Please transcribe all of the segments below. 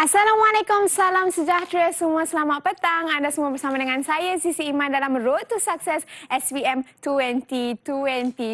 Assalamualaikum, salam sejahtera semua. Selamat petang. Anda semua bersama dengan saya, Sisi Iman dalam Road to Success SPM 2020.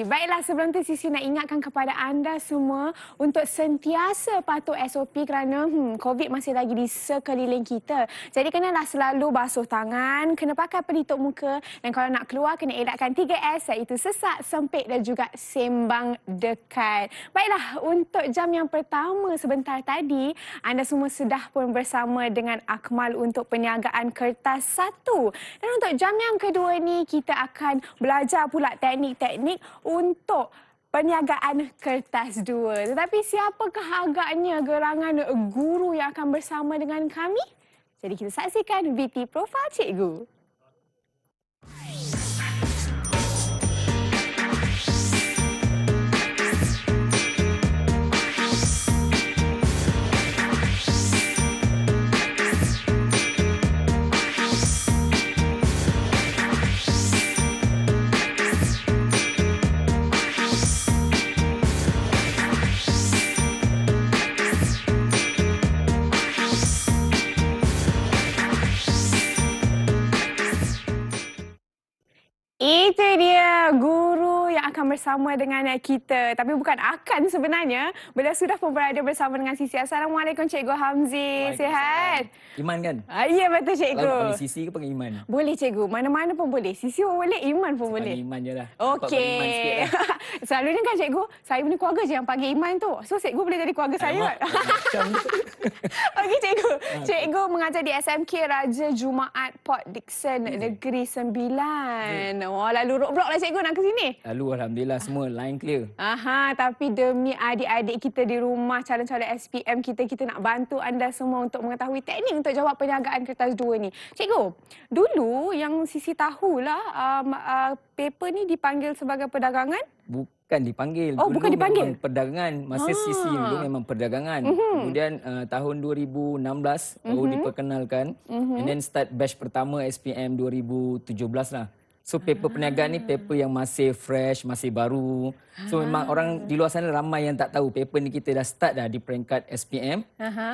Baiklah, sebelum tu Sisi nak ingatkan kepada anda semua untuk sentiasa patuh SOP kerana COVID masih lagi di sekeliling kita. Jadi kenalah selalu basuh tangan, kena pakai pelitup muka dan kalau nak keluar kena elakkan 3S iaitu sesak, sempit dan juga sembang dekat. Baiklah, untuk jam yang pertama sebentar tadi, anda semua sudah pun bersama dengan Akmal untuk perniagaan kertas 1. Dan untuk jam yang kedua ni kita akan belajar pula teknik-teknik untuk perniagaan kertas 2. Tetapi siapakah agaknya gerangan guru yang akan bersama dengan kami? Jadi kita saksikan VT Profil Cikgu. Itu dia guru yang akan bersama dengan kita. Tapi bukan akan sebenarnya. Beliau sudah pun berada bersama dengan Sisi. Assalamualaikum Cikgu Hamzi. Sihat? Iman kan? Ya betul Cikgu. Kalau nak panggil Sisi ke panggil Iman? Boleh Cikgu. Mana-mana pun boleh. Sisi pun boleh, Iman pun boleh. Panggil Iman je lah. Okey. Selalunya kan Cikgu, saya punya keluarga je yang panggil Iman tu. So Cikgu boleh jadi keluarga saya. Okey Cikgu. Cikgu mengajar di SMK Raja Jumaat Port Dickson Negeri Sembilan. Wah, lalu roadblock lah Cikgu nak ke sini. Lalu Alhamdulillah semua line clear. Tapi demi adik-adik kita di rumah, calon-calon SPM kita nak bantu anda semua untuk mengetahui teknik untuk jawab perniagaan kertas 2 ni. Cikgu, dulu yang Sisi tahulah paper ni dipanggil sebagai perdagangan? Bukan dipanggil. Oh, dulu bukan dipanggil. Memang perdagangan. Masa Sisi dulu memang perdagangan. Kemudian tahun 2016 baru diperkenalkan. And then start batch pertama SPM 2017 lah. So paper perniagaan ni paper yang masih fresh, masih baru. So memang orang di luar sana ramai yang tak tahu paper ni kita dah start dah di peringkat SPM.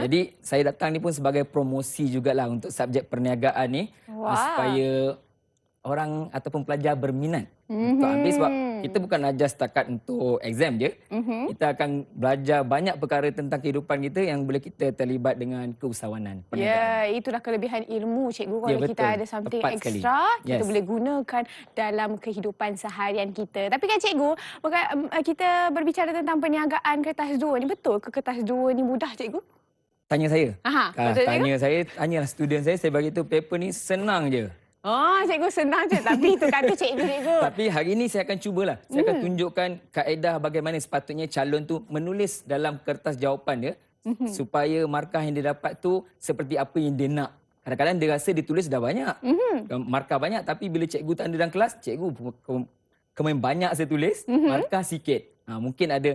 Jadi saya datang ni pun sebagai promosi jugalah untuk subjek perniagaan ni. Supaya orang ataupun pelajar berminat untuk ambil sebab kita bukan ajar setakat untuk exam je. Kita akan belajar banyak perkara tentang kehidupan kita yang boleh kita terlibat dengan keusahawanan. Ya, itulah kelebihan ilmu Cikgu. Kalau kita ada something tepat extra, kita boleh gunakan dalam kehidupan seharian kita. Tapi kan Cikgu, kita berbicara tentang perniagaan kertas 2 ni, betul ke kertas 2 ni mudah Cikgu? Tanya saya. Betul Tanya saya, tanyalah student saya bagi tahu paper ni senang je. Oh, Cikgu senang je. Tapi itu kata Cikgu. Tapi hari ini saya akan cubalah. Saya akan tunjukkan kaedah bagaimana sepatutnya calon tu menulis dalam kertas jawapan dia supaya markah yang dia dapat tu seperti apa yang dia nak. Kadang-kadang dia rasa dia tulis dah banyak. Markah banyak tapi bila cikgu tanda dalam kelas, cikgu kemain banyak saya tulis, markah sikit. Mungkin ada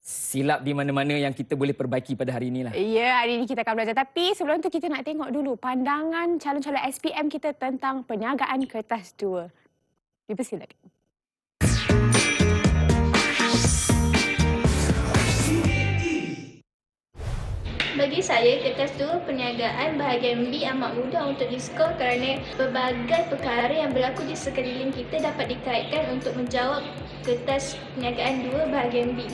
silap di mana-mana yang kita boleh perbaiki pada hari inilah. Ya, hari ini kita akan belajar. Tapi sebelum tu kita nak tengok dulu pandangan calon-calon SPM kita tentang perniagaan kertas 2. Dipersilakan. Bagi saya, kertas 2 perniagaan bahagian B amat mudah untuk diskor kerana pelbagai perkara yang berlaku di sekeliling kita dapat dikaitkan untuk menjawab kertas perniagaan 2 bahagian B.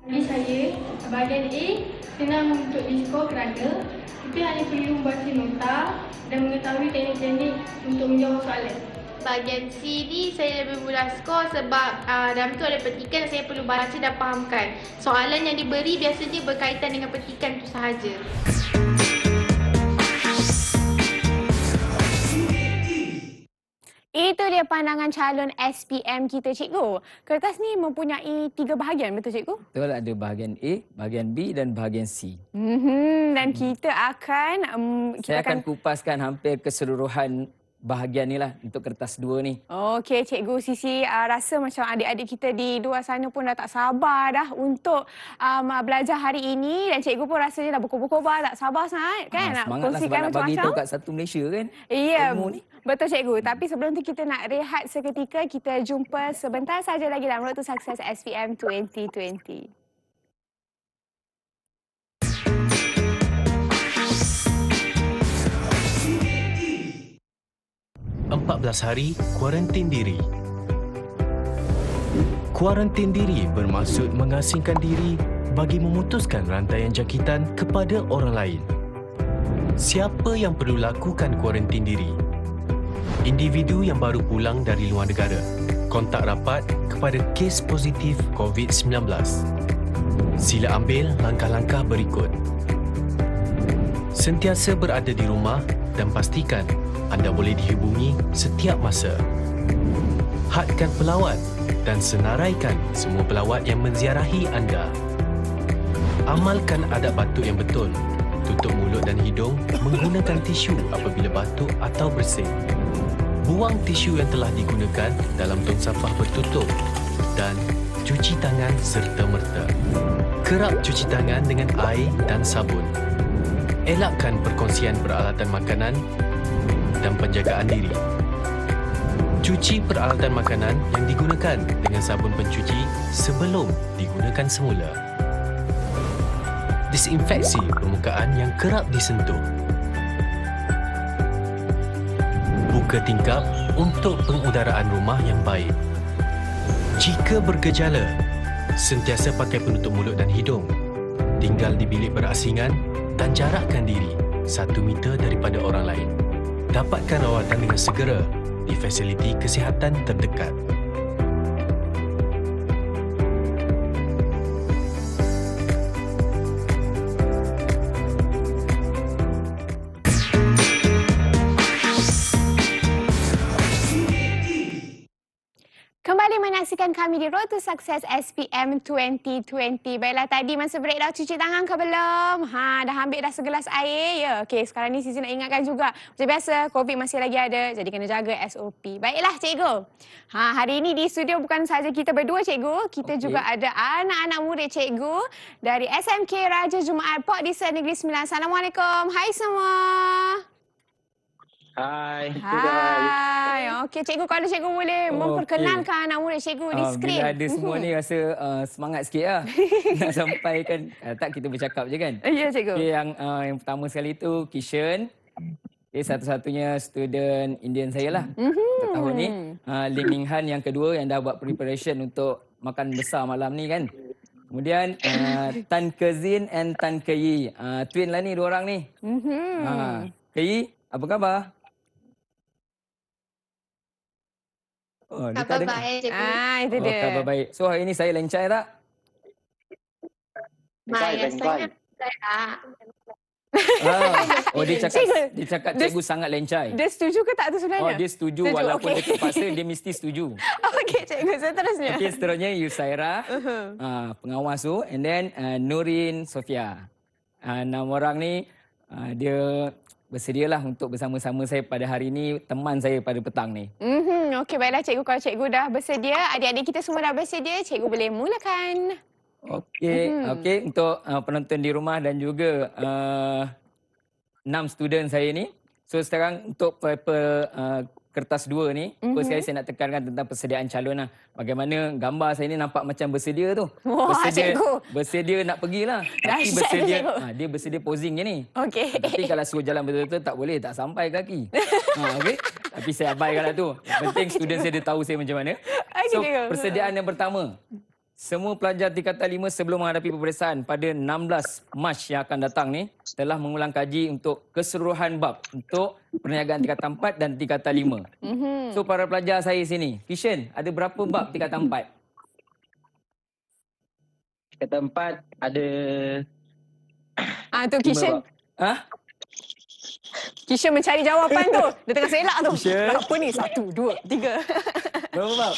Bagi saya, bahagian A senang untuk diskor kerana kita hanya perlu membaca nota dan mengetahui teknik-teknik untuk menjawab soalan. Bahagian C ni saya lebih mudah skor sebab dalam tu ada petikan dan saya perlu baca dan fahamkan. Soalan yang diberi biasanya berkaitan dengan petikan itu sahaja. Itu dia pandangan calon SPM kita, Cikgu. Kertas ni mempunyai 3 bahagian, betul Cikgu? Betul, ada bahagian A, bahagian B dan bahagian C. Dan kita akan... Saya akan kupaskan hampir keseluruhan bahagian ni lah untuk kertas 2 ni. Okey, Cikgu Sisi rasa macam adik-adik kita di luar sana pun dah tak sabar dah untuk belajar hari ini dan Cikgu pun rasanya dah berkobar-kobar, tak sabar sangat kan nak kongsikan nak bagi macam-macam. tahu kat satu Malaysia kan. Ya, betul Cikgu. Tapi sebelum tu kita nak rehat seketika, kita jumpa sebentar saja lagi dalam Road to Success SPM 2020. 14 hari kuarantin diri. Kuarantin diri bermaksud mengasingkan diri bagi memutuskan rantaian jangkitan kepada orang lain. Siapa yang perlu lakukan kuarantin diri? Individu yang baru pulang dari luar negara, kontak rapat kepada kes positif COVID-19. Sila ambil langkah-langkah berikut. Sentiasa berada di rumah dan pastikan anda boleh dihubungi setiap masa. Hadkan pelawat dan senaraikan semua pelawat yang menziarahi anda. Amalkan adab batuk yang betul. Tutup mulut dan hidung menggunakan tisu apabila batuk atau bersin. Buang tisu yang telah digunakan dalam tong sampah bertutup dan cuci tangan serta-merta. Kerap cuci tangan dengan air dan sabun. Elakkan perkongsian peralatan makanan dan penjagaan diri. Cuci peralatan makanan yang digunakan dengan sabun pencuci sebelum digunakan semula. Disinfeksi permukaan yang kerap disentuh. Buka tingkap untuk pengudaraan rumah yang baik. Jika bergejala, sentiasa pakai penutup mulut dan hidung. Tinggal di bilik berasingan dan jarakkan diri 1 meter daripada orang lain. Dapatkan rawatan dengan segera di fasiliti kesihatan terdekat. Kembali menyaksikan kami di Road to Success SPM 2020. Baiklah, tadi masa break dah cuci tangan ke belum? Dah ambil dah segelas air? Ya, okey. Sekarang ni Sisi nak ingatkan juga. Macam biasa, COVID masih lagi ada. Jadi kena jaga SOP. Baiklah, cikgu. Hari ini di studio bukan saja kita berdua, cikgu. Kita juga ada anak-anak murid cikgu dari SMK Raja Jumaat Port Dickson Negeri Sembilan. Assalamualaikum. Hai semua. Hai. Hai. Okey, cikgu, kalau cikgu boleh memperkenalkan anak murid cikgu di skrin. Bila ada semua ni rasa semangat sikit lah. Nak sampaikan, tak kita bercakap je kan? Ya, cikgu. Okay, yang pertama sekali tu Kishan. Okay, satu-satunya student Indian saya lah. Tahun ni. Ling Ning Han yang kedua yang dah buat preparation untuk makan besar malam ni kan. Kemudian Tan Kezin and Tan Keyi. Twin lah ni, dua orang ni. Keyi, apa khabar? Oh, dia tak Khabar dengar. baik, cikgu. Itu dia. Khabar baik. So hari ni saya lencai tak? Biasanya saya tak. Dia cakap cikgu sangat lencai. Dia setuju ke tak tu sebenarnya? Dia setuju walaupun dia terpaksa dia mesti setuju. Okey, cikgu, seterusnya. Okey, seterusnya Yusaira, pengawas tu, and then Nurin Sofia. 6 orang ni dia bersedialah untuk bersama-sama saya pada hari ini, teman saya pada petang ni. Okey, baiklah cikgu, kalau cikgu dah bersedia, adik-adik kita semua dah bersedia, cikgu boleh mulakan. Okey, untuk penonton di rumah dan juga 6 student saya ni. So sekarang untuk paper kertas 2 ni, first sekali saya nak tekankan tentang persediaan calon lah. Bagaimana gambar saya ni nampak macam bersedia tu. Wah, cikgu. Bersedia nak pergilah. Tapi Dahsyat bersedia, cikgu. dia bersedia posing je ni. Okey. Tapi kalau suruh jalan betul-betul tak boleh, tak sampai kaki. Okey. Tapi saya abaikan lah tu. Yang penting student saya dia tahu saya macam mana. Okey, So cikgu. persediaan yang pertama. Semua pelajar tingkatan 5 sebelum menghadapi peperiksaan pada 16 Mac yang akan datang ni telah mengulang kaji untuk keseluruhan bab untuk perniagaan tingkatan 4 dan tingkatan 5. So para pelajar saya sini, Kishan, ada berapa bab tingkatan 4? Tingkatan 4 ada Tu Kishan. Ha? Kishan mencari jawapan tu. Dia tengah selak tu. Kishan. Berapa ni? 1, 2, 3. Berapa bab?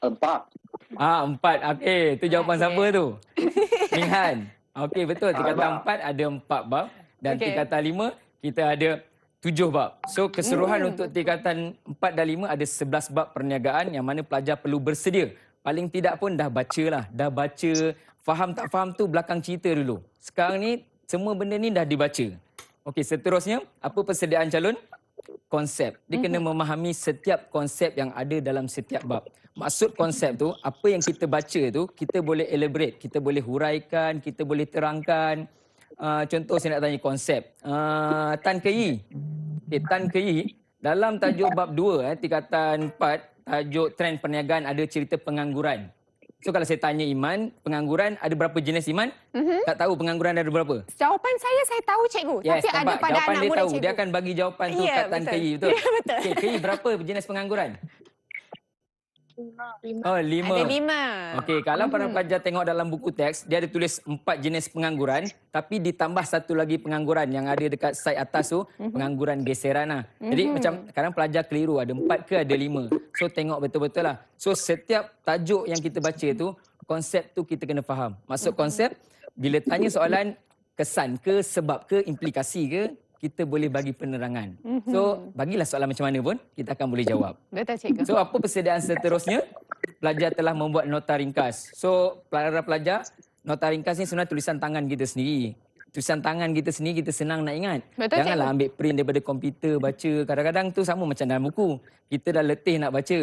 4. 4. Okey, tu jawapan siapa tu? Minghan. Okey, betul. Tingkatan 4 ada 4 bab dan tingkatan 5 kita ada 7 bab. So keseluruhan untuk tingkatan 4 dan 5 ada 11 bab perniagaan yang mana pelajar perlu bersedia. Paling tidak pun dah baca lah. Dah baca, faham tak faham tu belakang cerita dulu. Sekarang ni semua benda ni dah dibaca. Okey, seterusnya apa persediaan calon? Konsep. Dia kena memahami setiap konsep yang ada dalam setiap bab. Maksud konsep tu, apa yang kita baca tu, kita boleh elaborate, kita boleh huraikan, kita boleh terangkan. Contoh saya nak tanya konsep. Tan Keyi, Okay, Tan Ke Yi, dalam tajuk bab 2, tingkatan 4, tajuk trend perniagaan ada cerita pengangguran. So kalau saya tanya Iman, pengangguran ada berapa jenis Iman? Tak tahu pengangguran ada berapa? Jawapan saya tahu cikgu. Yes, Tapi ada nampak? pada Jawapan anak dia muda tahu. cikgu. Dia akan bagi jawapan tu Ya, kat Tan betul. Ke Yi, betul? Ya, betul. Okay, Ke Yi, berapa jenis pengangguran? 5. Oh, 5. Ada 5. Okey, kalau para pelajar tengok dalam buku teks, dia ada tulis 4 jenis pengangguran, tapi ditambah satu lagi pengangguran yang ada dekat side atas tu, pengangguran geseran lah. Jadi macam kadang pelajar keliru, ada 4 ke ada 5. So tengok betul-betul lah. So setiap tajuk yang kita baca tu, konsep tu kita kena faham. Maksud konsep, bila tanya soalan kesan ke, sebab ke, implikasi ke, kita boleh bagi penerangan. So bagilah soalan macam mana pun, kita akan boleh jawab. Betul cikgu. So apa persediaan seterusnya? Pelajar telah membuat nota ringkas. So para pelajar, nota ringkas ni sebenarnya tulisan tangan kita sendiri. Tulisan tangan kita sendiri kita senang nak ingat. Betul, Janganlah ambil print daripada komputer baca. Kadang-kadang tu sama macam dalam buku. Kita dah letih nak baca.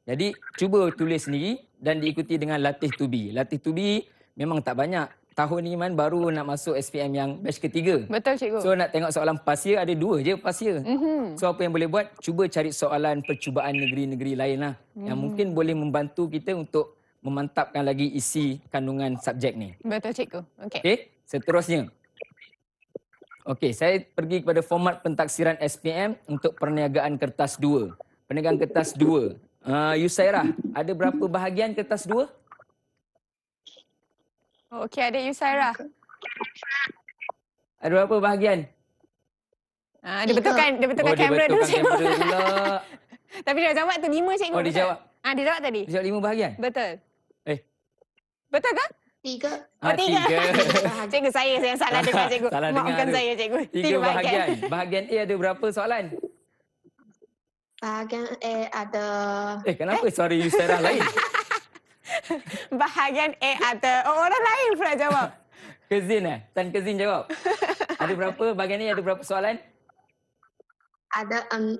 Jadi cuba tulis sendiri dan diikuti dengan latih to be. Latih to be memang tak banyak. Tahun ni Man baru nak masuk SPM yang batch ketiga. Betul cikgu. So nak tengok soalan past year, ada 2 je past year. So apa yang boleh buat, cuba cari soalan percubaan negeri-negeri lain lah. Yang mungkin boleh membantu kita untuk memantapkan lagi isi kandungan subjek ni. Betul cikgu. Okey. Okey, seterusnya. Okey, saya pergi kepada format pentaksiran SPM untuk perniagaan kertas 2. Perniagaan kertas 2. Yusairah, ada berapa bahagian kertas 2? Okey, ada Yusairah. Ada berapa bahagian? Dia betulkan kamera dia dulu betulkan cikgu. kamera pula. Tapi dia jawab tu 5 cikgu. Oh, dia betul? jawab. Dia jawab tadi. Dia jawab 5 bahagian? Betul. Eh, Betul ke? 3. Oh, 3. Cikgu, saya yang salah dengar cikgu. Salah dengar Maafkan tu. saya cikgu. 3 bahagian. Bahagian A ada berapa soalan? Bahagian A ada Kenapa suara Yusairah lain? Bahagian A ada orang lain pula jawab. Kezin Tan Kezin jawab. Ada berapa? Bahagian ni ada berapa soalan? ada 6.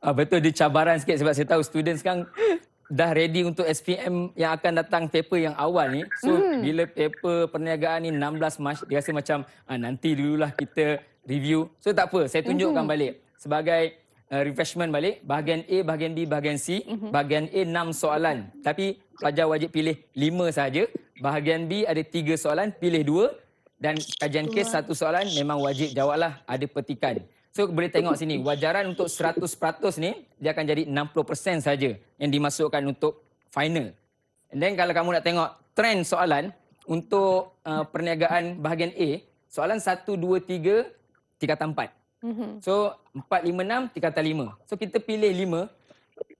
Betul, dia cabaran sikit sebab saya tahu student sekarang dah ready untuk SPM yang akan datang paper yang awal ni. So bila paper perniagaan ni 16 Mac, dia rasa macam nanti dululah kita review. So tak apa, saya tunjukkan balik sebagai refreshment balik. Bahagian A, bahagian B, bahagian C. Bahagian A 6 soalan. Tapi pelajar wajib pilih 5 saja. Bahagian B ada 3 soalan, pilih 2. Dan kajian kes 1 soalan memang wajib jawablah, ada petikan. So boleh tengok sini, wajaran untuk 100% ni dia akan jadi 60% saja yang dimasukkan untuk final. And then kalau kamu nak tengok trend soalan untuk perniagaan bahagian A, soalan 1, 2, 3 tingkatan 4. So 4, 5, 6 tingkatan 5. So kita pilih 5.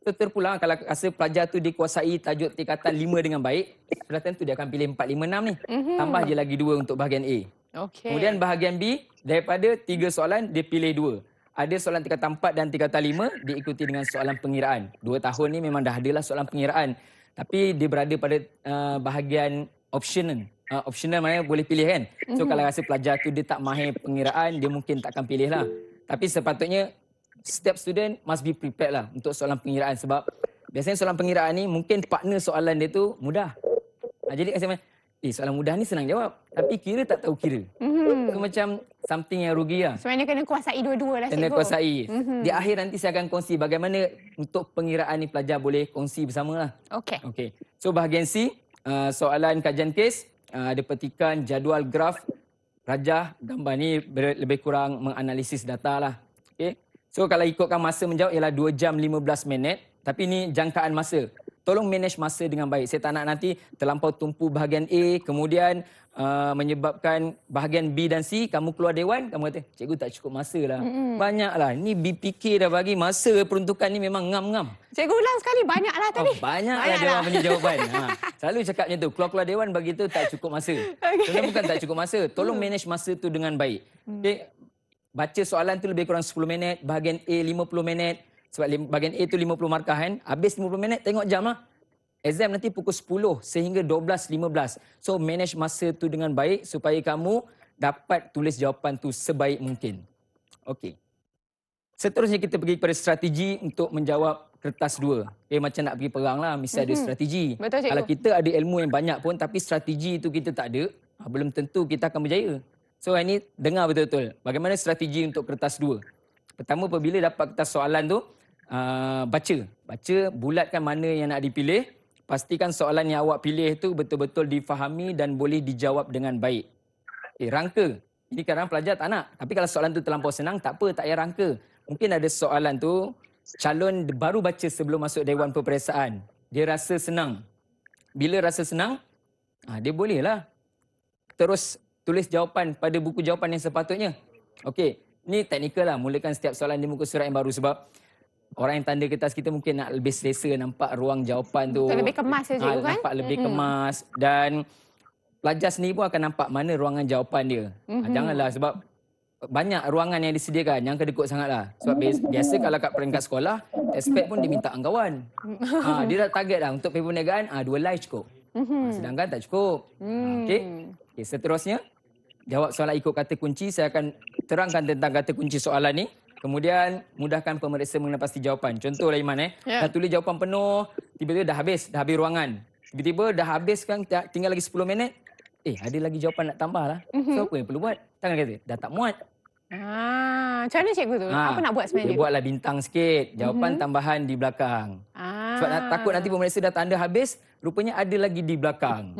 So terpulang kalau rasa pelajar tu dikuasai tajuk tingkatan 5 dengan baik, sudah tentu dia akan pilih 4, 5, 6 ni. Tambah je lagi 2 untuk bahagian A. Okey. Kemudian bahagian B, daripada 3 soalan, dia pilih 2. Ada soalan tingkatan 4 dan tingkatan 5, diikuti dengan soalan pengiraan. 2 tahun ni memang dah adalah soalan pengiraan. Tapi dia berada pada bahagian optional. Optional maknanya boleh pilih kan. So kalau rasa pelajar tu dia tak mahir pengiraan, dia mungkin takkan pilih lah. Tapi sepatutnya, setiap student must be prepared lah untuk soalan pengiraan. Sebab biasanya soalan pengiraan ni mungkin partner soalan dia tu mudah. Jadi kasi soalan mudah ni senang jawab. Tapi kira tak tahu kira. So macam something yang rugi lah. Sebenarnya kena kuasai dua-dua lah cikgu. Kena kuasai. Di akhir nanti saya akan kongsi bagaimana untuk pengiraan ni pelajar boleh kongsi bersama lah. Okey. Okey. So bahagian C, soalan kajian kes, ada petikan, jadual, graf, rajah, gambar ni lebih kurang menganalisis data lah. Okey. So kalau ikutkan masa menjawab ialah 2 jam 15 minit. Tapi ni jangkaan masa. Tolong manage masa dengan baik. Saya tak nak nanti terlampau tumpu bahagian A, kemudian menyebabkan bahagian B dan C, kamu keluar dewan, kamu kata, cikgu tak cukup masa lah. Banyaklah. Ni BPK dah bagi masa peruntukan ni memang ngam-ngam. Cikgu ulang sekali, banyaklah tadi. Banyaklah dia orang punya jawapan. Selalu cakap macam tu. Keluar-keluar dewan bagi tu tak cukup masa. Sebenarnya bukan tak cukup masa. Tolong manage masa tu dengan baik. Okay? Baca soalan tu lebih kurang 10 minit. Bahagian A 50 minit. Sebab bahagian A tu 50 markah kan. Habis 50 minit tengok jam lah. Exam nanti pukul 10 sehingga 12.15. So manage masa tu dengan baik supaya kamu dapat tulis jawapan tu sebaik mungkin. Okey. Seterusnya kita pergi kepada strategi untuk menjawab kertas 2. Macam nak pergi perang lah, mesti ada strategi. Betul, cikgu. Kalau kita ada ilmu yang banyak pun tapi strategi tu kita tak ada, belum tentu kita akan berjaya. So ini dengar betul-betul. Bagaimana strategi untuk kertas 2? Pertama, apabila dapat kertas soalan tu, baca. Baca, bulatkan mana yang nak dipilih. Pastikan soalan yang awak pilih tu betul-betul difahami dan boleh dijawab dengan baik. Rangka. Ini kadang pelajar tak nak. Tapi kalau soalan tu terlampau senang, tak apa, tak payah rangka. Mungkin ada soalan tu, calon baru baca sebelum masuk Dewan Peperiksaan. Dia rasa senang. Bila rasa senang, dia bolehlah terus tulis jawapan pada buku jawapan yang sepatutnya. Okey, ni teknikal lah. Mulakan setiap soalan di muka surat yang baru sebab orang yang tanda kertas kita mungkin nak lebih selesa nampak ruang jawapan tu. Lebih kemas je cikgu kan? Nampak lebih kemas dan pelajar sendiri pun akan nampak mana ruangan jawapan dia. Janganlah sebab banyak ruangan yang disediakan, jangan kedekut sangatlah. Sebab biasa kalau kat peringkat sekolah, tespek pun diminta kawan. Dia dah target dah untuk paper perniagaan, 2 line cukup. Sedangkan tak cukup. Okey, seterusnya, jawab soalan ikut kata kunci. Saya akan terangkan tentang kata kunci soalan ni. Kemudian, mudahkan pemeriksa mengenai pasti jawapan. Contohlah Iman, dah tulis jawapan penuh, tiba-tiba dah habis ruangan. Tiba-tiba dah habis kan, tinggal lagi 10 minit. Ada lagi jawapan nak tambah lah. So, apa yang perlu buat? Tangan kata, dah tak muat. Macam mana cikgu tu? Apa nak buat sebenarnya? Dia buatlah bintang sikit. Jawapan tambahan di belakang. Sebab takut nanti pemeriksa dah tanda habis, rupanya ada lagi di belakang.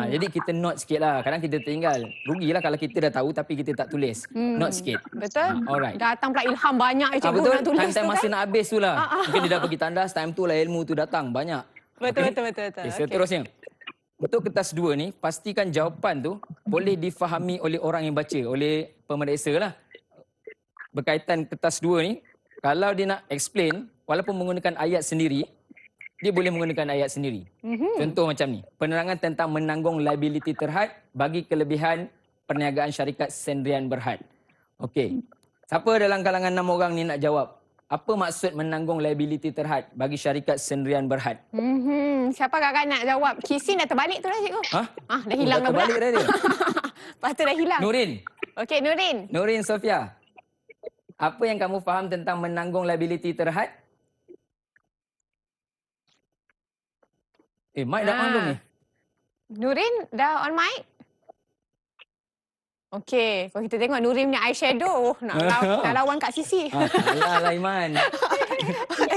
Jadi kita note sikit lah. Kadang kita tertinggal. Rugilah kalau kita dah tahu tapi kita tak tulis. Note sikit. Betul. Alright. Datang pula ilham banyak cikgu betul. nak tulis Time-time tu masa kan? nak habis tu lah. Mungkin dia dah pergi tandas, time tu lah ilmu tu datang. Banyak. Betul. Seterusnya. Untuk kertas 2 ni, pastikan jawapan tu boleh difahami oleh orang yang baca, oleh pemeriksa lah. Berkaitan kertas 2 ni, kalau dia nak explain, walaupun menggunakan ayat sendiri, dia boleh menggunakan ayat sendiri. Contoh macam ni, penerangan tentang menanggung liability terhad bagi kelebihan perniagaan syarikat Sendirian Berhad. Okey, siapa dalam kalangan 6 orang ni nak jawab? Apa maksud menanggung liability terhad bagi syarikat Sendirian Berhad? Siapa kakak nak jawab? Kisin dah terbalik tu dah cikgu. Dah hilang dah pula. Terbalik dah dia. Lepas tu dah hilang. Nurin. Okey, Nurin. Nurin Sofia. Apa yang kamu faham tentang menanggung liability terhad? Mic dah on belum ni? Nurin dah on mic? Okey, kalau kita tengok Nurin punya eyeshadow nak lawan Kak Sisi. Salah lah Iman.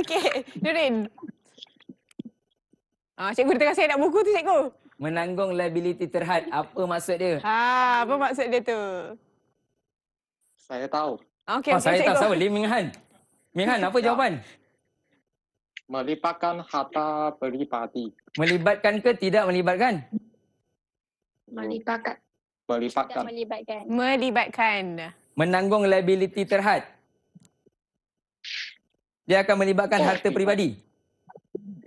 Okey, Nurin. Cikgu dia tengah saya nak buku tu cikgu. Menanggung liability terhad, apa maksud dia? Apa maksud dia tu? Saya tahu. Okey, Saya cikgu. tahu, siapa? Lim Ming Han. Ming Han, apa jawapan? Melibatkan harta pribadi. Melibatkan ke tidak melibatkan? Melibatkan. Melibatkan. Melibatkan. Menanggung liability terhad. Dia akan melibatkan harta peribadi.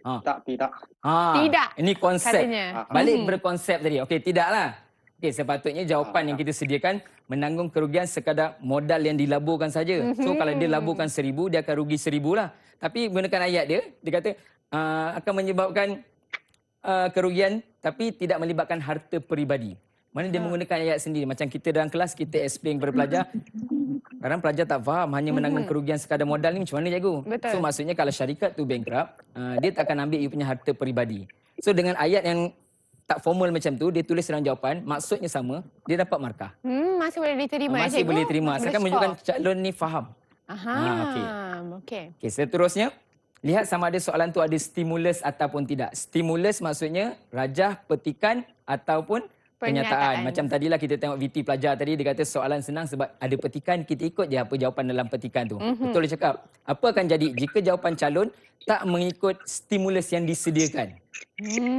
Tidak. Tidak, Ini konsep. katanya. Balik berkonsep tadi. Okey, tidaklah. Okey, sepatutnya jawapan yang kita sediakan menanggung kerugian sekadar modal yang dilaburkan saja. So kalau dia laburkan 1,000, dia akan rugi 1,000 lah. Tapi gunakan ayat dia kata akan menyebabkan kerugian tapi tidak melibatkan harta peribadi. Mana dia menggunakan ayat sendiri. Macam kita dalam kelas, kita explain kepada pelajar. Kadang pelajar tak faham, hanya menanggung kerugian sekadar modal ni macam mana cikgu? Betul. So maksudnya kalau syarikat tu bankrupt, dia tak akan ambil ia punya harta peribadi. So dengan ayat yang tak formal macam tu, dia tulis dalam jawapan, maksudnya sama, dia dapat markah. Masih boleh diterima Masih cikgu? boleh terima. Saya akan Boleh menunjukkan score. calon ni faham. Okey. Okey, seterusnya, lihat sama ada soalan tu ada stimulus ataupun tidak. Stimulus maksudnya rajah, petikan ataupun kenyataan. Macam tadilah kita tengok VT pelajar tadi, dia kata soalan senang sebab ada petikan, kita ikut je apa jawapan dalam petikan tu. Betul dia cakap. Apa akan jadi jika jawapan calon tak mengikut stimulus yang disediakan?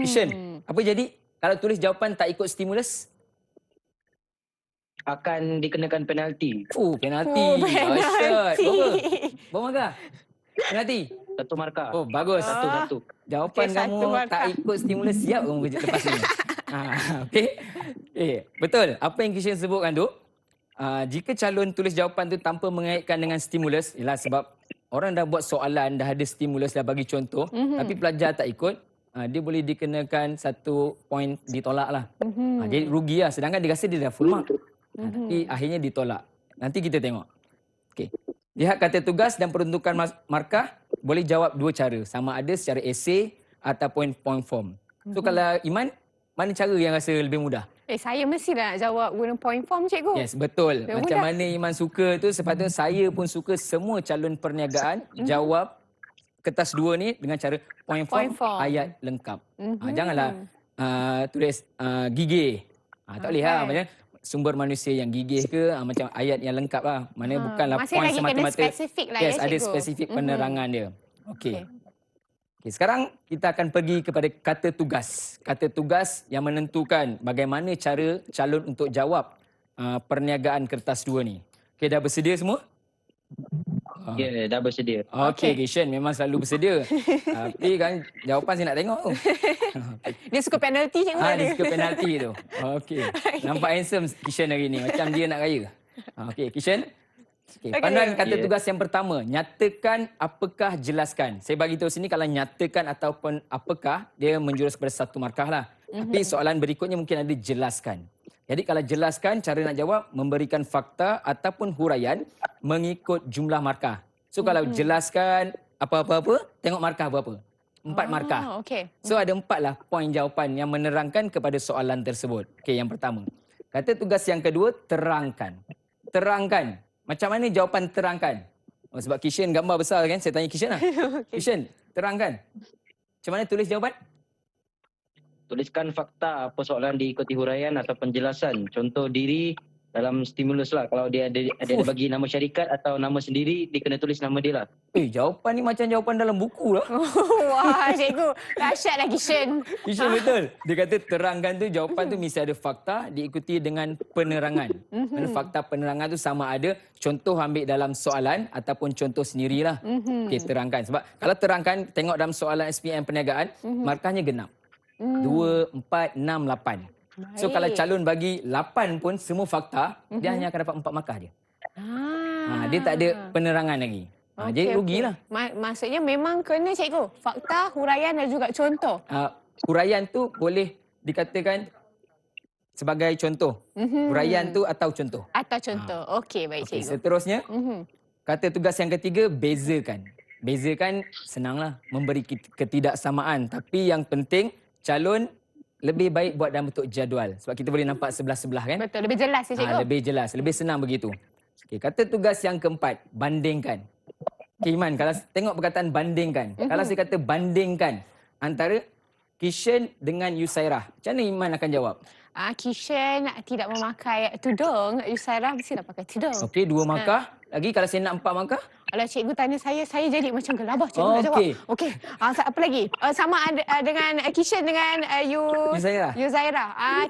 Kishan, apa jadi kalau tulis jawapan tak ikut stimulus? Akan dikenakan penalti. Penalti. Penalti. Berapa markah? Penalti. 1 markah. Bagus. Satu. Jawapan Okey, kamu 1 markah. tak ikut stimulus, siap kamu kerja lepas ni. Okey. Betul. Apa yang Kishan sebutkan tu, jika calon tulis jawapan tu tanpa mengaitkan dengan stimulus, ialah sebab orang dah buat soalan, dah ada stimulus, dah bagi contoh, tapi pelajar tak ikut, dia boleh dikenakan 1 poin ditolak lah. Jadi rugi lah. Sedangkan dia rasa dia dah full mark. Tapi akhirnya ditolak. Nanti kita tengok. Okey. Lihat kata tugas dan peruntukan markah, boleh jawab 2 cara. Sama ada secara esei ataupun point form. So kalau Iman, mana cara yang rasa lebih mudah? Saya mesti dah nak jawab guna point form, cikgu. Yes, betul. Yang Macam mudah. mana Iman suka tu, sepatutnya saya pun suka semua calon perniagaan jawab kertas 2 ni dengan cara point Point form. ayat lengkap. Janganlah tulis gigih. Tak boleh lah. Macam sumber manusia yang gigih ke, macam ayat yang lengkap lah. Mana bukanlah Masih point lagi kena semata-mata. spesifik lah, Yes, ya, ada cikgu. spesifik penerangan dia. Okey. Okey. Okay, sekarang kita akan pergi kepada kata tugas. Kata tugas yang menentukan bagaimana cara calon untuk jawab perniagaan kertas 2 ni. Okey, dah bersedia semua? Ya, dah bersedia. Okey, Kishan memang selalu bersedia. Tapi kan jawapan saya nak tengok tu. Dia suka penalti, cikgu. Dia suka penalti tu. Okey. Nampak handsome Kishan hari ni. Macam dia nak raya. Okey, Kishan. Okay, panduan kata tugas yang pertama, nyatakan apakah jelaskan. Saya bagi tahu sini kalau nyatakan ataupun apakah, dia menjurus kepada 1 markah lah. Tapi soalan berikutnya mungkin ada jelaskan. Jadi kalau jelaskan, cara nak jawab, memberikan fakta ataupun huraian mengikut jumlah markah. So kalau jelaskan apa-apa-apa, tengok markah berapa. 4 markah. Okey. So ada 4 lah poin jawapan yang menerangkan kepada soalan tersebut. Okey, yang pertama. Kata tugas yang kedua, terangkan. Terangkan. Macam mana jawapan terangkan? Sebab Kishan gambar besar kan, saya tanya Kishan lah. Kishan, terangkan. Macam mana tulis jawapan? Tuliskan fakta persoalan diikuti huraian atau penjelasan. Contoh diri dalam stimulus lah. Kalau dia ada bagi nama syarikat atau nama sendiri, dia kena tulis nama dia lah. Jawapan ni macam jawapan dalam buku lah. Wah, cikgu. Dahsyat lah, Kishan. Kishan betul. Dia kata terangkan tu, jawapan tu mesti ada fakta diikuti dengan penerangan. Dan fakta penerangan tu sama ada contoh ambil dalam soalan ataupun contoh sendirilah. Okey, terangkan. Sebab kalau terangkan, tengok dalam soalan SPM perniagaan, markahnya genap. 2, 4, 6, 8. So kalau calon bagi 8 pun semua fakta, dia hanya akan dapat 4 markah dia. Dia tak ada penerangan lagi. Jadi rugilah. Maksudnya memang kena, cikgu. Fakta, huraian dan juga contoh. Huraian tu boleh dikatakan sebagai contoh. Huraian tu atau contoh. Atau contoh. Okey, baik, Okay, cikgu. seterusnya, kata tugas yang ketiga, bezakan. Bezakan senanglah, memberi ketidaksamaan. Tapi yang penting, calon lebih baik buat dalam bentuk jadual. Sebab kita boleh nampak sebelah-sebelah kan. Betul, lebih jelas ya, cikgu. Lebih jelas, lebih senang begitu. Okay, kata tugas yang keempat, bandingkan. Okay, Iman, kalau tengok perkataan bandingkan. Kalau saya kata bandingkan antara Kishan dengan Yusairah, macam mana Iman akan jawab? Kishan tidak memakai tudung, Yusairah mesti nak pakai tudung. Okey, 2 markah. Lagi kalau saya nak 4 markah? Kalau cikgu tanya saya jadi macam gelabah cikgu nak jawab. Okey. Apa lagi? Sama ada dengan Kishan dengan Yuzairah.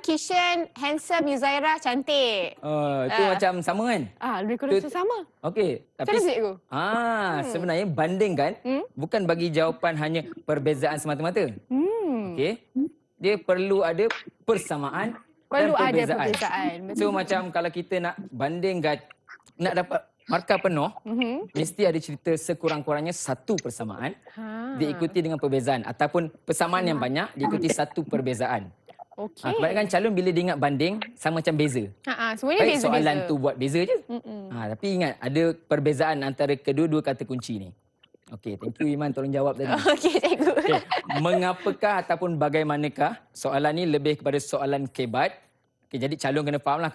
Kishan handsome, Yuzairah cantik. Itu macam sama kan? Lebih kurang sama. Okey, tapi Macam mana, cikgu? Sebenarnya bandingkan bukan bagi jawapan hanya perbezaan semata-mata. Okey. Dia perlu ada persamaan dan perbezaan. Betul. So macam kalau kita nak bandingkan, nak dapat markah penuh, mesti ada cerita sekurang-kurangnya 1 persamaan diikuti dengan perbezaan ataupun persamaan yang banyak diikuti 1 perbezaan. Okey. Kebanyakan calon bila dia ingat banding sama macam beza. Semuanya Baik, beza-beza. soalan tu buat beza je. Tapi ingat ada perbezaan antara kedua-dua kata kunci ni. Okey, thank you Iman, tolong jawab tadi. Okey, cikgu. Okay. Mengapakah ataupun bagaimanakah? Soalan ni lebih kepada soalan kebat. Okay, jadi calon kena fahamlah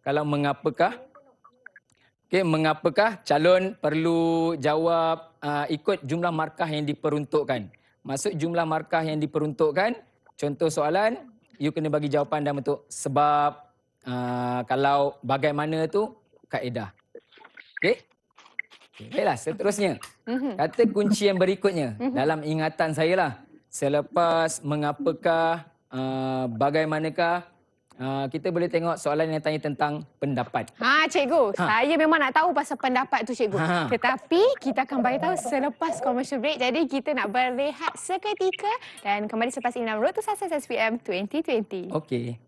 kalau mengapakah. Okay, mengapakah calon perlu jawab ikut jumlah markah yang diperuntukkan. Maksud jumlah markah yang diperuntukkan, contoh soalan, you kena bagi jawapan dalam bentuk sebab, kalau bagaimana tu kaedah. Okey? Baiklah, seterusnya. Kata kunci yang berikutnya dalam ingatan saya lah. Selepas mengapakah, bagaimanakah, kita boleh tengok soalan yang tanya tentang pendapat. Cikgu, saya memang nak tahu pasal pendapat tu, cikgu. Tetapi kita akan bagi tahu selepas commercial break. Jadi kita nak berehat seketika dan kembali selepas ini dalam Road to Success SPM 2020. Okey.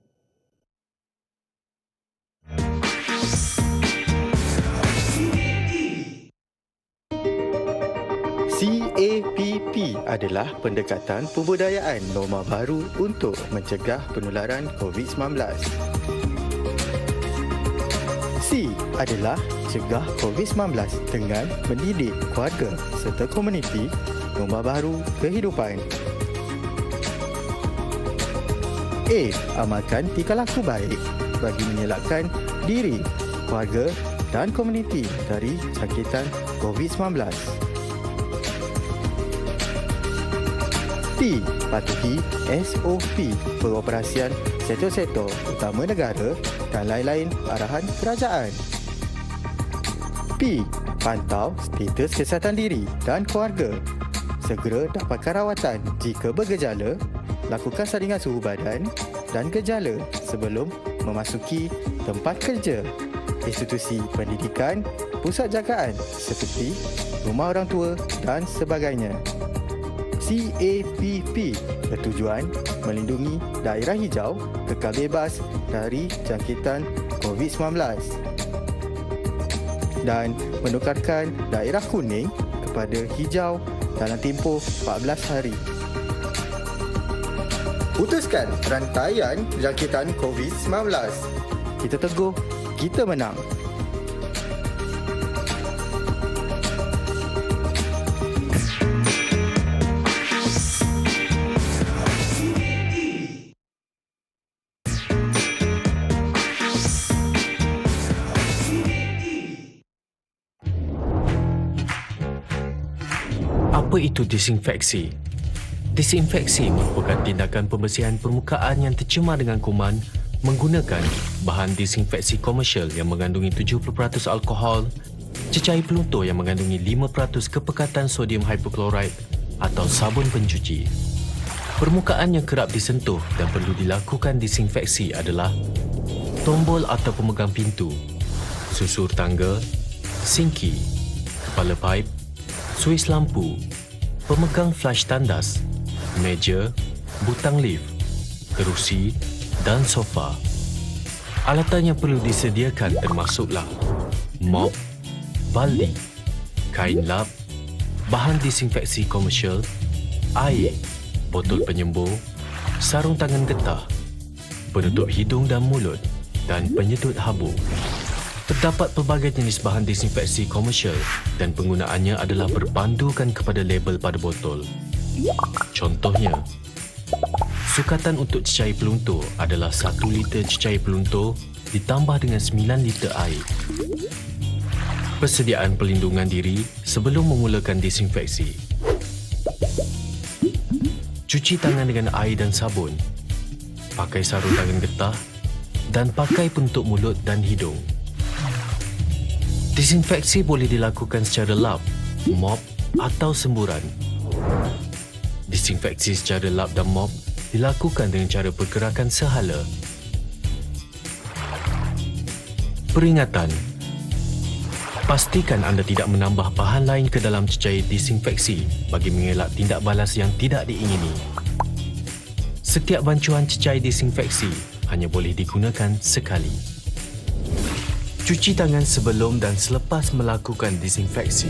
CAPP adalah pendekatan pembudayaan norma baru untuk mencegah penularan COVID-19. C adalah cegah COVID-19 dengan mendidik keluarga serta komuniti norma baru kehidupan. A. Amalkan tingkah laku baik bagi mengelakkan diri, keluarga dan komuniti dari jangkitan COVID-19. B. Patuhi SOP pengoperasian sektor-sektor utama negara dan lain-lain arahan kerajaan. B. Pantau status kesihatan diri dan keluarga. Segera dapatkan rawatan jika bergejala, lakukan saringan suhu badan dan gejala sebelum memasuki tempat kerja, institusi pendidikan, pusat jagaan seperti rumah orang tua dan sebagainya. CAPP bertujuan melindungi daerah hijau kekal bebas dari jangkitan COVID-19 dan menukarkan daerah kuning kepada hijau dalam tempoh 14 hari. Putuskan rantaian jangkitan COVID-19. Kita teguh, kita menang. Apa itu disinfeksi? Disinfeksi merupakan tindakan pembersihan permukaan yang tercemar dengan kuman menggunakan bahan disinfeksi komersial yang mengandungi 70% alkohol, cecair peluntur yang mengandungi 5% kepekatan sodium hypochlorite atau sabun pencuci. Permukaan yang kerap disentuh dan perlu dilakukan disinfeksi adalah tombol atau pemegang pintu, susur tangga, sinki, kepala paip, suis lampu, pemegang flash tandas, meja, butang lift, kerusi dan sofa. Alatan yang perlu disediakan termasuklah mop, baldi, kain lap, bahan disinfeksi komersial, air, botol penyembur, sarung tangan getah, penutup hidung dan mulut dan penyedut habuk. Terdapat pelbagai jenis bahan disinfeksi komersial dan penggunaannya adalah berpandukan kepada label pada botol. Contohnya, sukatan untuk cecair peluntur adalah 1 liter cecair peluntur ditambah dengan 9 liter air. Persediaan perlindungan diri sebelum memulakan disinfeksi. Cuci tangan dengan air dan sabun, pakai sarung tangan getah dan pakai penutup mulut dan hidung. Disinfeksi boleh dilakukan secara lap, mop atau semburan. Disinfeksi secara lap dan mop dilakukan dengan cara pergerakan sehala. Peringatan: pastikan anda tidak menambah bahan lain ke dalam cecair disinfeksi bagi mengelak tindak balas yang tidak diingini. Setiap bancuan cecair disinfeksi hanya boleh digunakan sekali. Cuci tangan sebelum dan selepas melakukan disinfeksi.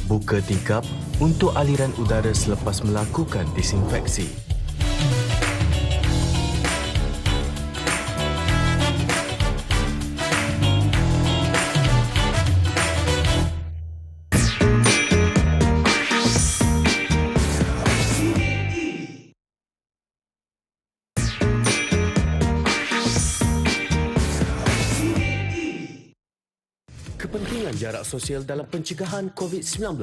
Buka tingkap untuk aliran udara selepas melakukan disinfeksi. Kepentingan jarak sosial dalam pencegahan COVID-19.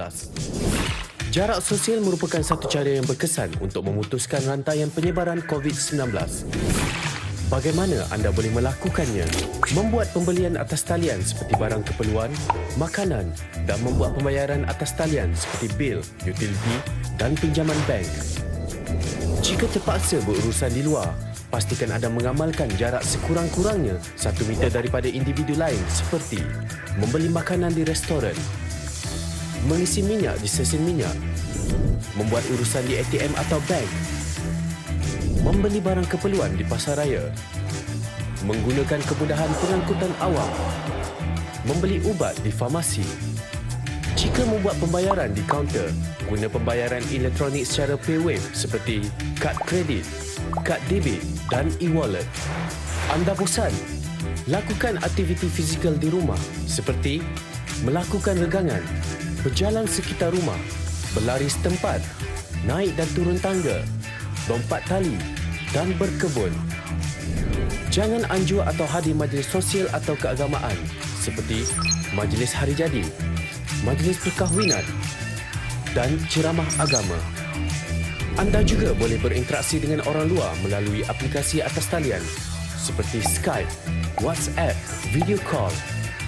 Jarak sosial merupakan satu cara yang berkesan untuk memutuskan rantaian penyebaran COVID-19. Bagaimana anda boleh melakukannya? Membuat pembelian atas talian seperti barang keperluan, makanan dan membuat pembayaran atas talian seperti bil, utility dan pinjaman bank. Jika terpaksa berurusan di luar, pastikan anda mengamalkan jarak sekurang-kurangnya 1 meter daripada individu lain seperti membeli makanan di restoran, mengisi minyak di stesen minyak, membuat urusan di ATM atau bank, membeli barang keperluan di pasar raya, menggunakan kemudahan pengangkutan awam, membeli ubat di farmasi. Jika membuat pembayaran di kaunter, guna pembayaran elektronik secara PayWave seperti kad kredit, kad debit dan e-wallet. Anda bosan? Lakukan aktiviti fizikal di rumah seperti melakukan regangan, berjalan sekitar rumah, berlari setempat, naik dan turun tangga, lompat tali, dan berkebun. Jangan anjur atau hadir majlis sosial atau keagamaan seperti majlis hari jadi, majlis perkahwinan dan ceramah agama. Anda juga boleh berinteraksi dengan orang luar melalui aplikasi atas talian seperti Skype, WhatsApp, video call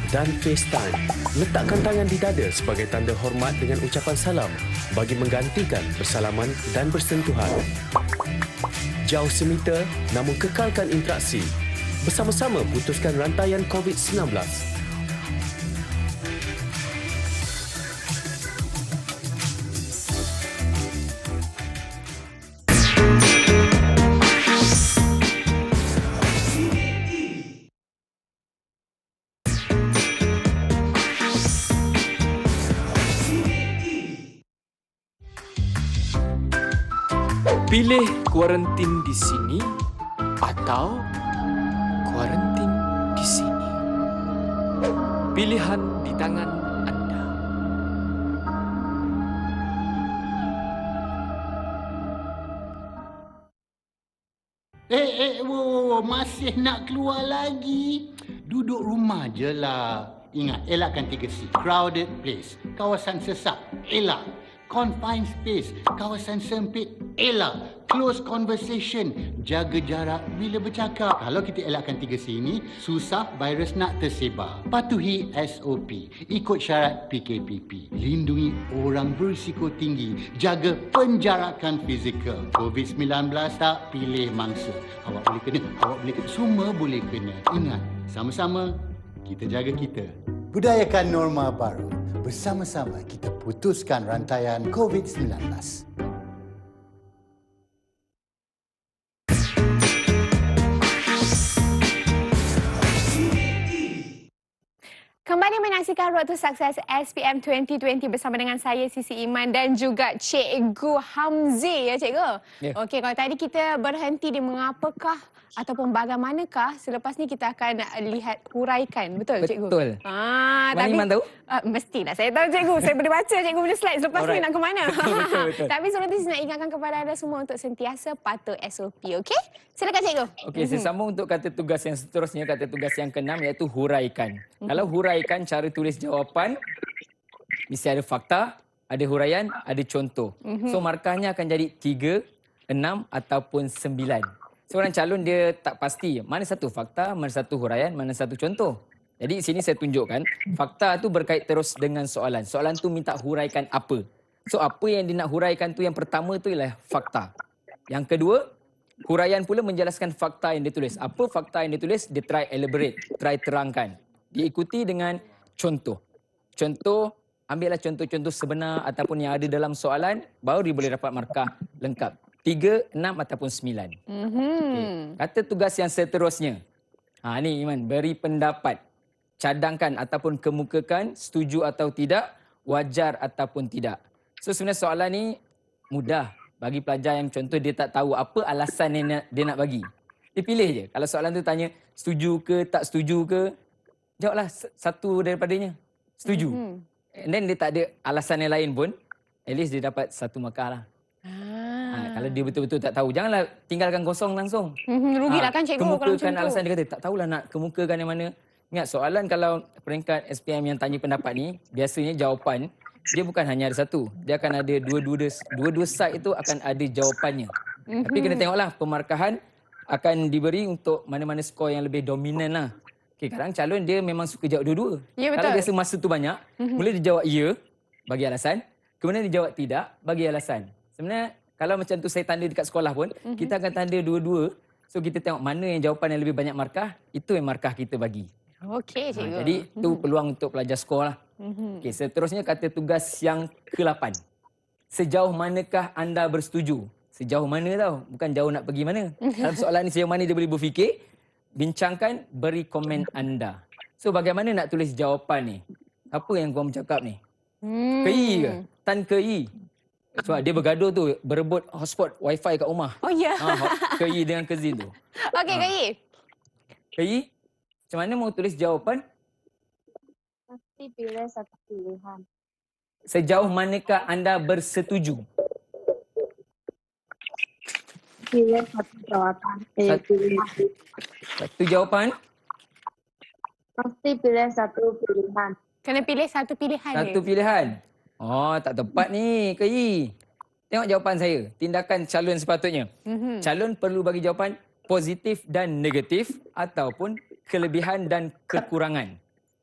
dan FaceTime. Letakkan tangan di dada sebagai tanda hormat dengan ucapan salam bagi menggantikan bersalaman dan bersentuhan. Jauh semeter namun kekalkan interaksi. Bersama-sama putuskan rantaian COVID-19. Pilih kuarantin di sini atau kuarantin di sini. Pilihan di tangan anda. Masih nak keluar lagi? Duduk rumah je lah. Ingat, elakkan 3C. Crowded place, kawasan sesak, elak. Confined space, kawasan sempit, elak. Close conversation, jaga jarak bila bercakap. Kalau kita elakkan 3C ini, susah virus nak tersebar. Patuhi SOP, ikut syarat PKPP. Lindungi orang berisiko tinggi, jaga penjarakan fizikal. COVID-19 tak pilih mangsa. Awak boleh kena, awak boleh kena, semua boleh kena. Ingat, sama-sama kita jaga kita. Budayakan norma baru. Bersama-sama kita putuskan rantaian COVID-19. Kembali menyaksikan Road to Success SPM 2020 bersama dengan saya Sisi Iman dan juga Cikgu Hamzi, ya Cikgu? Ya. Okey, kalau tadi kita berhenti di mengapakah ataupun bagaimanakah, selepas ni kita akan lihat huraikan. Betul, Cikgu? Betul. Mana Iman tahu? Mestilah saya tahu, Cikgu. Saya boleh baca Cikgu punya slide selepas ni nak ke mana. Betul. Tapi sebelum tu saya nak ingatkan kepada anda semua untuk sentiasa patuh SOP, okey? Silakan, Cikgu. Okey, saya sambung untuk kata tugas yang seterusnya, kata tugas yang ke-6 iaitu huraikan. Kalau huraikan, cara tulis jawapan mesti ada fakta, ada huraian, ada contoh. So markahnya akan jadi 3, 6 ataupun 9. Seorang calon dia tak pasti mana satu fakta, mana satu huraian, mana satu contoh. Jadi sini saya tunjukkan fakta tu berkait terus dengan soalan. Soalan tu minta huraikan apa. So apa yang dia nak huraikan tu, yang pertama tu ialah fakta. Yang kedua, huraian pula menjelaskan fakta yang ditulis. Apa fakta yang ditulis, dia try elaborate, try terangkan. Diikuti dengan contoh. Contoh, ambillah contoh-contoh sebenar ataupun yang ada dalam soalan, baru dia boleh dapat markah lengkap. 3, 6 ataupun 9. Okay. Kata tugas yang seterusnya. Ni Iman, beri pendapat. Cadangkan ataupun kemukakan, setuju atau tidak, wajar ataupun tidak. So sebenarnya soalan ni mudah bagi pelajar yang contoh dia tak tahu apa alasan dia nak bagi. Dia pilih je. Kalau soalan tu tanya setuju ke, tak setuju ke, jawablah satu daripadanya. Setuju. And then dia tak ada alasan yang lain pun, at least dia dapat satu markah lah. Kalau dia betul-betul tak tahu, janganlah tinggalkan kosong langsung. Rugilah kan cikgu kalau macam kemukakan tu. alasan, dia kata tak tahulah nak kemukakan yang mana. Ingat soalan kalau peringkat SPM yang tanya pendapat ni, biasanya jawapan dia bukan hanya ada satu. Dia akan ada dua-dua side itu akan ada jawapannya. Tapi kena tengoklah pemarkahan akan diberi untuk mana-mana skor yang lebih dominan lah. Okay, kadang calon dia memang suka jawab dua-dua. Ya, betul. Kalau biasa masa tu banyak, mula dia jawab ya, bagi alasan. Kemudian dia jawab tidak, bagi alasan. Sebenarnya kalau macam tu saya tanda dekat sekolah pun, kita akan tanda dua-dua. So kita tengok mana yang jawapan yang lebih banyak markah, itu yang markah kita bagi. Okey, cikgu. Jadi itu peluang untuk pelajar skor lah. Okay, seterusnya kata tugas yang ke-8. Sejauh manakah anda bersetuju? Sejauh mana tau, bukan jauh nak pergi mana. Dalam soalan ni sejauh mana dia boleh berfikir, bincangkan, beri komen anda. So bagaimana nak tulis jawapan ni? Apa yang korang bercakap ni? Ke-I ke? Tan ke-I? Sebab dia bergaduh tu, berebut hotspot wifi kat rumah. Oh ya. Ke-I dengan ke-Z tu. Okey, Kak Ke-I, macam mana mau tulis jawapan? Pasti pilih satu pilihan. Sejauh manakah anda bersetuju? pilih satu jawaban. Satu jawapan, Pasti pilih satu pilihan. Kena pilih satu pilihan satu je. pilihan. Oh, tak tepat ni, Kak Yi. Tengok jawapan saya. Tindakan calon sepatutnya. Calon perlu bagi jawapan positif dan negatif ataupun kelebihan dan kekurangan.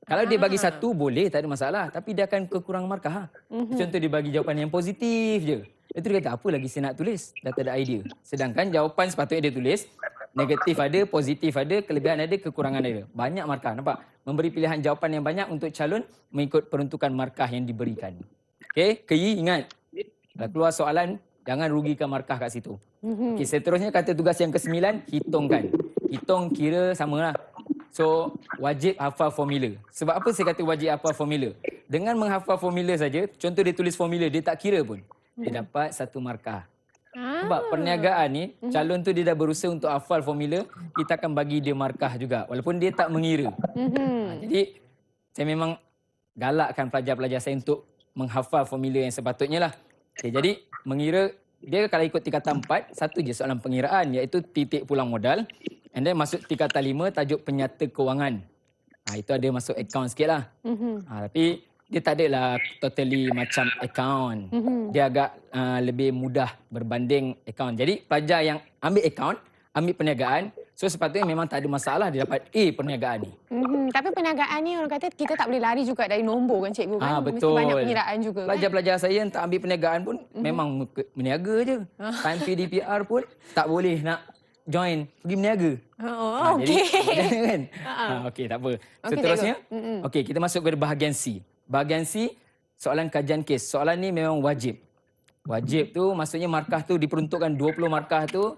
Kalau dia bagi satu, boleh, tak ada masalah. Tapi dia akan kekurangan markah. Contoh dia bagi jawapan yang positif je. Itu dia kata, apa lagi saya nak tulis? Dah tak ada idea. Sedangkan jawapan sepatutnya dia tulis, negatif ada, positif ada, kelebihan ada, kekurangan ada. Banyak markah, nampak? Memberi pilihan jawapan yang banyak untuk calon mengikut peruntukan markah yang diberikan. Okey, Keyi ingat. Kalau keluar soalan, jangan rugikan markah kat situ. Okey, seterusnya kata tugas yang ke-9, hitungkan. Hitung kira samalah. So, wajib hafal formula. Sebab apa saya kata wajib hafal formula? Dengan menghafal formula saja, contoh dia tulis formula, dia tak kira pun. Dia dapat 1 markah. Sebab perniagaan ni, calon tu dia dah berusaha untuk hafal formula, kita akan bagi dia markah juga. Walaupun dia tak mengira. Jadi, saya memang galakkan pelajar-pelajar saya untuk menghafal formula yang sepatutnya lah. Okay, jadi, mengira, dia kalau ikut tingkatan 4, satu je soalan pengiraan, iaitu titik pulang modal. And then masuk tingkatan 5, tajuk penyata kewangan. Itu ada masuk akaun sikit lah. Tapi dia tak adalah totally macam akaun. Dia agak lebih mudah berbanding akaun. Jadi pelajar yang ambil akaun, ambil perniagaan, so sepatutnya memang tak ada masalah dia dapat A perniagaan ni. Tapi perniagaan ni orang kata kita tak boleh lari juga dari nombor kan cikgu kan? Betul. Mesti banyak pengiraan juga kan? Pelajar-pelajar saya yang tak ambil perniagaan pun memang meniaga je. Time PDPR pun tak boleh nak join, pergi meniaga. Okey. Jadi kan? Okey, tak apa. Seterusnya, okey, kita masuk kepada bahagian C. Bahagian C, soalan kajian kes. Soalan ni memang wajib. Wajib tu maksudnya markah tu diperuntukkan 20 markah tu,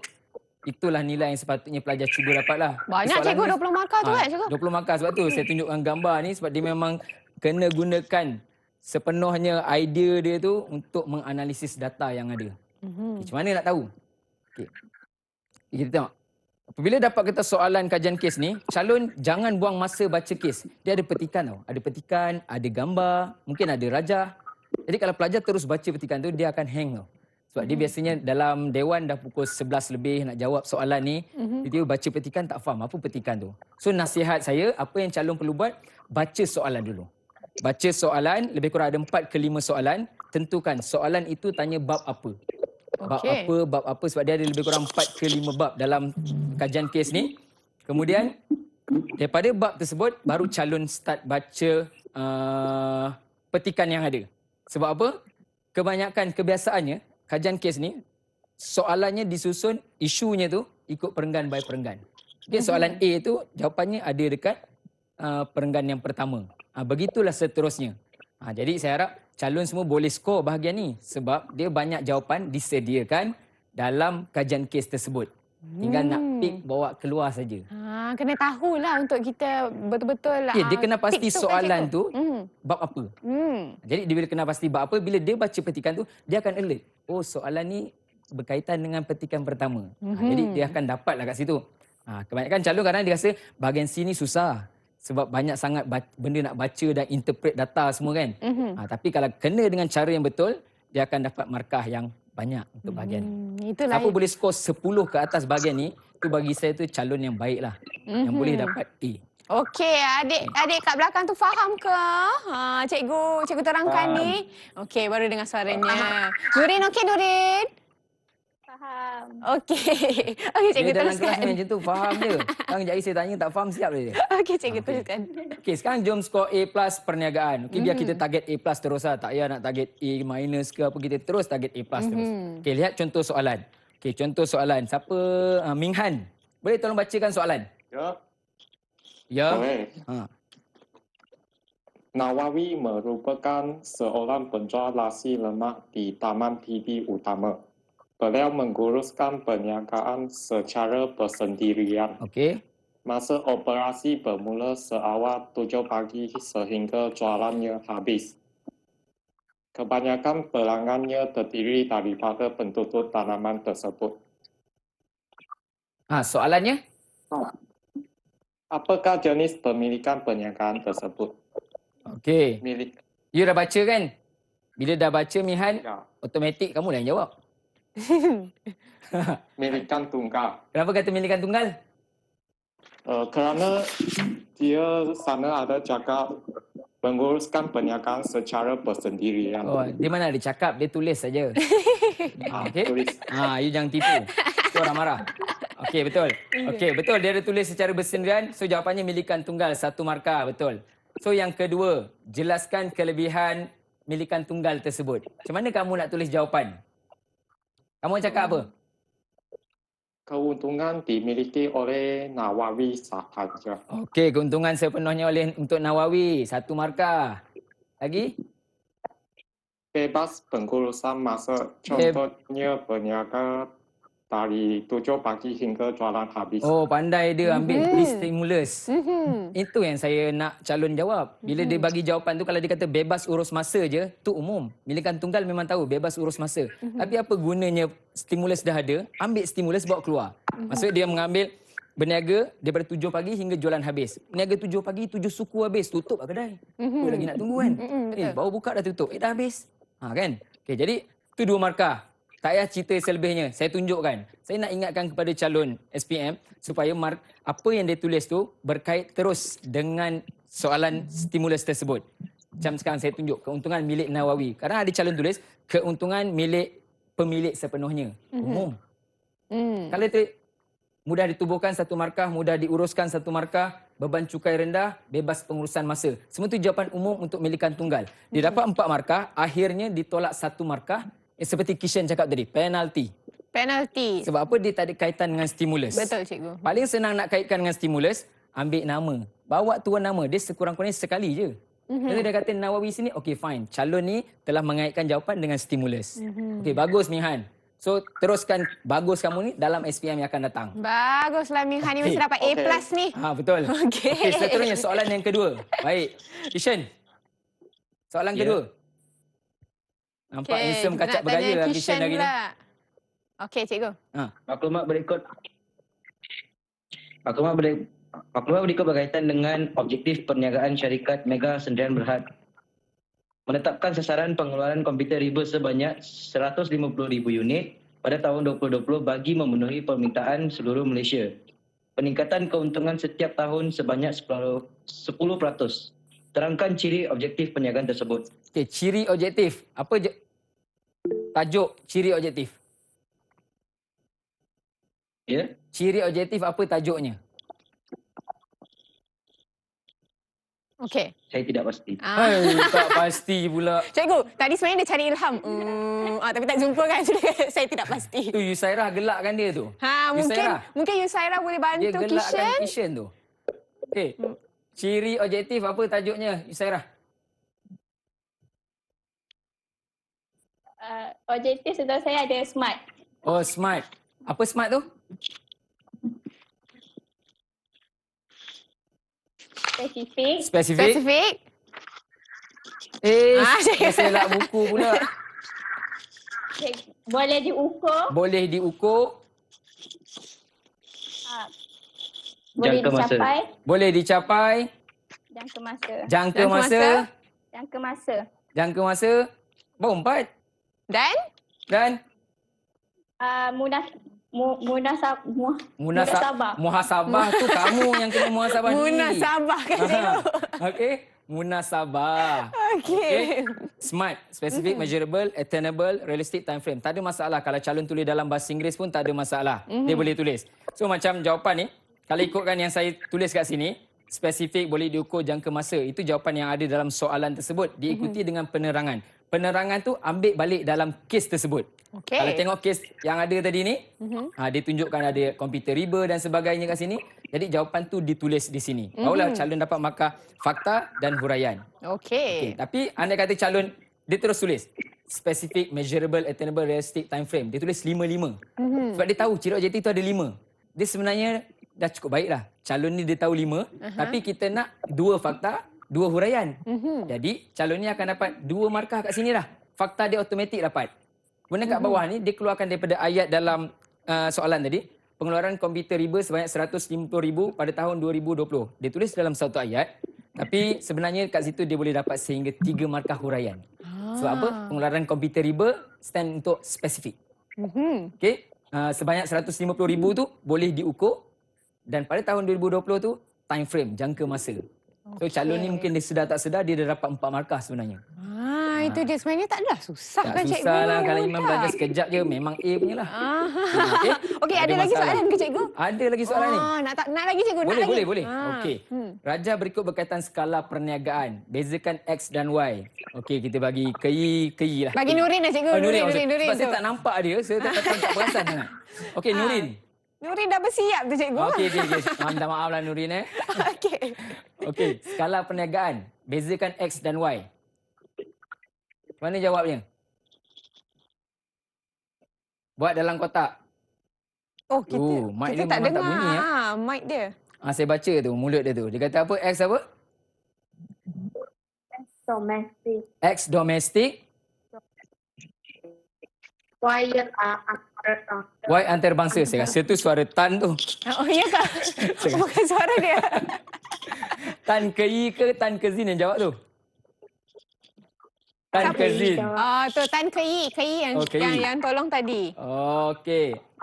itulah nilai yang sepatutnya pelajar cuba dapat lah. Banyak cikgu 20 markah tu kan cikgu? 20 markah sebab tu saya tunjukkan gambar ni sebab dia memang kena gunakan sepenuhnya idea dia tu untuk menganalisis data yang ada. Macam mana nak tahu? Okay. Kita tengok. Apabila dapat kita soalan kajian kes ni, calon jangan buang masa baca kes. Dia ada petikan tau. Ada petikan, ada gambar, mungkin ada rajah. Jadi kalau pelajar terus baca petikan tu, dia akan hang tau. Sebab dia biasanya dalam dewan dah pukul 11 lebih nak jawab soalan ni. Dia baca petikan tak faham apa petikan tu. So nasihat saya, apa yang calon perlu buat, baca soalan dulu. Baca soalan, lebih kurang ada 4 ke 5 soalan. Tentukan soalan itu tanya bab apa. Bab apa sebab dia ada lebih kurang 4 ke 5 bab dalam kajian kes ni. Kemudian daripada bab tersebut baru calon start baca petikan yang ada. Sebab apa? Kebanyakan kebiasaannya kajian kes ni soalannya disusun isunya tu ikut perenggan by perenggan. Okay, soalan A tu jawapannya ada dekat perenggan yang pertama. Begitulah seterusnya. Jadi saya harap calon semua boleh skor bahagian ni sebab dia banyak jawapan disediakan dalam kajian kes tersebut. Tinggal nak pick bawa keluar saja. Kena tahulah untuk kita betul-betul dia kena pasti soalan tu bab apa. Jadi dia bila kena pasti bab apa, bila dia baca petikan tu dia akan alert. Oh, soalan ni berkaitan dengan petikan pertama. Jadi dia akan dapatlah kat situ. Kebanyakan calon kadang dia rasa bahagian C ni susah. Sebab banyak sangat benda nak baca dan interpret data semua kan. Tapi kalau kena dengan cara yang betul, dia akan dapat markah yang banyak untuk bahagian ni. Siapa boleh skor 10 ke atas bahagian ni, itu bagi saya tu calon yang baik lah. Yang boleh dapat A. Okey, adik kat belakang tu faham ke? Cikgu terangkan ni. Okey, baru dengar suaranya. Nurin okey Nurin? Faham. Okey. Okey cikgu Dia dalam teruskan. kelas macam tu, faham je. Sekarang jadi saya tanya tak faham, siap dia. Okey cikgu teruskan. Okey, sekarang jom skor A+ perniagaan. Okey, biar kita target A+ terus lah. Tak payah nak target A- ke apa, kita terus target A+ terus. Okey, lihat contoh soalan. Okey, contoh soalan. Siapa? Minghan. Boleh tolong bacakan soalan? Ya. Boleh. Nawawi merupakan seorang penjual nasi lemak di Taman TV Utama. Beliau menguruskan perniagaan secara bersendirian. Okey. Masa operasi bermula seawal 7 pagi sehingga jualannya habis. Kebanyakan pelanggannya terdiri daripada penduduk tanaman tersebut. Soalannya? Apakah jenis pemilikan perniagaan tersebut? Okey. Milik. You dah baca kan? Bila dah baca Mihan, automatik kamu lah yang jawab. milikan tunggal. Kenapa kata milikan tunggal? Kerana dia sana ada cakap menguruskan perniagaan secara bersendirian. Oh, dia mana ada cakap, dia tulis saja. Okey. Tulis. You jangan tipu. Tu orang marah. Okey, betul. Okey, betul, dia ada tulis secara bersendirian. So jawapannya milikan tunggal, 1 markah, betul. So yang kedua, jelaskan kelebihan milikan tunggal tersebut. Macam mana kamu nak tulis jawapan? Kamu cakap apa? Keuntungan dimiliki oleh Nawawi sahaja. Okey, keuntungan sepenuhnya untuk Nawawi, 1 markah. Lagi? Bebas pengurusan masa, contohnya berniaga dari 7 pagi hingga jualan habis. Oh, pandai dia ambil stimulus. Itu yang saya nak calon jawab. Bila dia bagi jawapan tu, kalau dia kata bebas urus masa je, tu umum. Milikan tunggal memang tahu bebas urus masa. Tapi apa gunanya stimulus dah ada, ambil stimulus bawa keluar. Maksudnya dia mengambil berniaga daripada 7 pagi hingga jualan habis. Berniaga 7 pagi, 7 suku habis, tutup lah kedai. Apa lagi nak tunggu kan? Baru buka dah tutup. Dah habis. Kan? Okay, jadi tu 2 markah. Tak payah cerita selebihnya. Saya tunjukkan. Saya nak ingatkan kepada calon SPM supaya apa yang dia tulis tu berkait terus dengan soalan stimulus tersebut. Macam sekarang saya tunjuk keuntungan milik Nawawi. Kadang ada calon tulis keuntungan milik pemilik sepenuhnya. Umum. Kalau tu mudah ditubuhkan 1 markah, mudah diuruskan 1 markah, beban cukai rendah, bebas pengurusan masa. Semua tu jawapan umum untuk milikan tunggal. Dia dapat 4 markah, akhirnya ditolak 1 markah. Seperti Kishan cakap tadi, penalti. Penalti. Sebab apa? Dia tak ada kaitan dengan stimulus. Betul, cikgu. Paling senang nak kaitkan dengan stimulus, ambil nama. Bawa tuan nama. Dia sekurang-kurangnya sekali je. Jadi dia kata Nawawi sini, okay fine. Calon ni telah mengaitkan jawapan dengan stimulus. Okay, bagus Mihan. So, teruskan bagus kamu ni dalam SPM yang akan datang. Baguslah Minghan ni mesti dapat A+ ni. Betul. Okay, seterusnya soalan yang kedua. Baik. Kishan. Soalan kedua. Nampak handsome kacak bergaya lah Kishan hari ni. Okey, cikgu. Maklumat berikut berkaitan dengan objektif perniagaan syarikat Mega Sendirian Berhad. Menetapkan sasaran pengeluaran komputer riba sebanyak 150,000 unit pada tahun 2020 bagi memenuhi permintaan seluruh Malaysia. Peningkatan keuntungan setiap tahun sebanyak 10%. Terangkan ciri objektif perniagaan tersebut. Okey, ciri objektif. Apa tajuk ciri objektif? Ya. Ciri objektif apa tajuknya? Okey. Saya tidak pasti. Tak pasti pula. Cikgu, tadi sebenarnya dia cari ilham. Tapi tak jumpa kan. Saya tidak pasti. Tu Yusairah gelakkan dia tu. Mungkin Yusairah boleh bantu Dia gelakkan Kishan. Kishan tu. Okey. Ciri objektif apa tajuknya Yusairah? Objektif setahu saya ada smart. Oh, smart. Apa smart tu? Spesifik. Saya nak buku pula. Boleh diukur. Boleh diukur. Boleh Jangka masa. dicapai. Boleh dicapai. Jangka masa. Jangka masa. Jangka masa. Jangka masa. Baru 4. Dan? Muhasabah. Muhasabah tu kamu yang kena muhasabah ni. Munasabah kan cikgu. Okey. Munasabah. Okey. Smart, specific, measurable, attainable, realistic time frame. Tak ada masalah. Kalau calon tulis dalam bahasa Inggeris pun tak ada masalah. Dia boleh tulis. So macam jawapan ni, kalau ikutkan yang saya tulis kat sini, spesifik, boleh diukur jangka masa. Itu jawapan yang ada dalam soalan tersebut. Diikuti dengan penerangan. Penerangan tu ambil balik dalam kes tersebut. Okay. Kalau tengok kes yang ada tadi ni, dia tunjukkan ada komputer riba dan sebagainya kat sini. Jadi jawapan tu ditulis di sini. Barulah calon dapat markah fakta dan huraian. Okey. Tapi anda kata calon, dia terus tulis specific, measurable, attainable, realistic time frame. Dia tulis 5-5. Sebab dia tahu ciri objektif tu ada 5. Dia sebenarnya dah cukup baiklah. Calon ni dia tahu 5, tapi kita nak 2 fakta, 2 huraian. Jadi calon ni akan dapat 2 markah kat sini dah. Fakta dia automatik dapat. Kemudian kat bawah ni dia keluarkan daripada ayat dalam soalan tadi. Pengeluaran komputer riba sebanyak 150,000 pada tahun 2020. Dia tulis dalam satu ayat. Tapi sebenarnya kat situ dia boleh dapat sehingga 3 markah huraian. Sebab apa? Pengeluaran komputer riba stand untuk spesifik. Okey, sebanyak 150,000 tu boleh diukur dan pada tahun 2020 tu time frame, jangka masa. So calon ni mungkin dia sedar tak sedar dia dah dapat 4 markah sebenarnya. Itu dia sebenarnya tak adalah susah Tak kan cikgu? susah lah kalau Iman Tak. belajar sekejap je memang A punya lah. Okey, Tak ada lagi masalah. soalan ke cikgu? Ada lagi soalan ni. Nak lagi cikgu? Boleh, nak lagi? boleh. Okey. Raja berikut berkaitan skala perniagaan. Bezakan X dan Y. Okey, kita bagi KI lah. Bagi Nurin lah cikgu. Nurin. Nurin Sebab saya tu. tak nampak dia, saya tak perasan sangat. Okey, Nurin. Nurin dah bersiap tu cikgu. Okey. Minta maaf lah Nurin Okey. Okey, skala perniagaan. Bezakan X dan Y. Mana jawabnya? Buat dalam kotak. Oh, mic kita dia tak memang dengar. tak bunyi, ya? Mic dia. Saya baca tu, mulut dia tu. Dia kata apa? X apa? Domestic. X domestik. Y antarabangsa. Saya rasa tu suara Tan tu. Oh, ya kah? Bukan suara dia. Tan ke I ke Tan ke Zin yang jawab tu? Tan ke Zin. Tu Tan Kei yang, yang tolong tadi.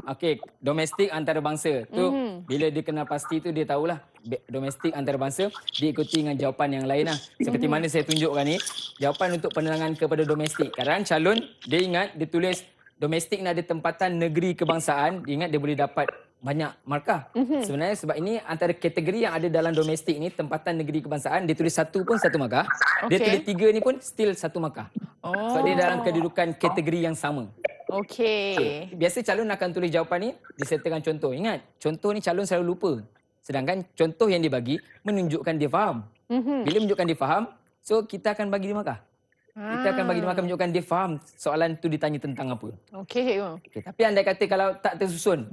Okey, domestik antarabangsa. Tu bila dia kenal pasti tu dia tahulah domestik antarabangsa, diikuti dengan jawapan yang lain lah. Seperti mana saya tunjukkan ni, jawapan untuk penerangan kepada domestik. Kadang calon dia ingat dia tulis domestik ni ada tempatan negeri kebangsaan, dia ingat dia boleh dapat banyak markah. Sebenarnya sebab ini antara kategori yang ada dalam domestik ni, tempatan negeri kebangsaan, dia tulis 1 pun 1 markah. Dia tulis 3 ni pun still 1 markah. Sebab dia dalam kedudukan kategori yang sama. Okey. Biasa calon akan tulis jawapan ni disertakan contoh. Ingat, contoh ni calon selalu lupa. Sedangkan contoh yang dia bagi menunjukkan dia faham. Bila menunjukkan dia faham, so kita akan bagi dia markah. Kita akan bagi dia markah menunjukkan dia faham soalan tu ditanya tentang apa. Okey cikgu. Tapi andai kata kalau tak tersusun,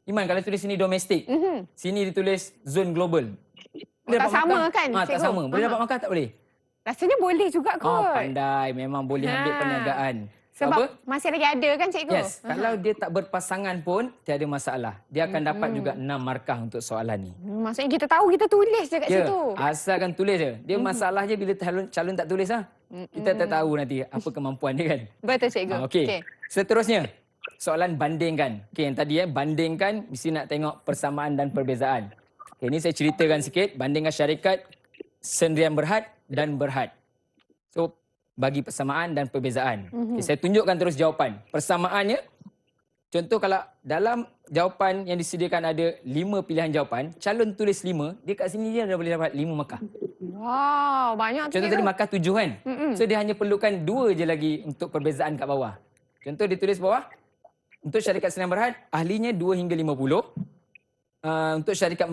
Iman kalau tulis sini domestik, sini ditulis zone global. Tak sama kan, Tak cikgu? sama. Boleh dapat markah tak boleh? Rasanya boleh juga kot. Pandai. Memang boleh ambil perniagaan. Sebab masih lagi ada kan cikgu? Yes. Kalau dia tak berpasangan pun, tiada masalah. Dia akan dapat juga 6 markah untuk soalan ni. Maksudnya kita tahu, kita tulis je kat situ. Asalkan tulis je. Dia masalah je bila calon tak tulis lah. Kita tak tahu nanti apa kemampuan dia kan. Betul cikgu. Okey. Seterusnya, soalan bandingkan. Okey, yang tadi bandingkan, mesti nak tengok persamaan dan perbezaan. Okay, ini saya ceritakan sikit. Bandingkan syarikat Sendirian Berhad dan Berhad. So, bagi persamaan dan perbezaan. Okay, saya tunjukkan terus jawapan. Persamaannya, contoh kalau dalam jawapan yang disediakan ada 5 pilihan jawapan, calon tulis 5, dia kat sini dia dah boleh dapat 5 markah. Wow, banyak tu Contoh tadi markah 7 kan? So dia hanya perlukan 2 je lagi untuk perbezaan kat bawah. Contoh dia tulis bawah, untuk syarikat Sendirian Berhad, ahlinya 2 hingga 50. Untuk syarikat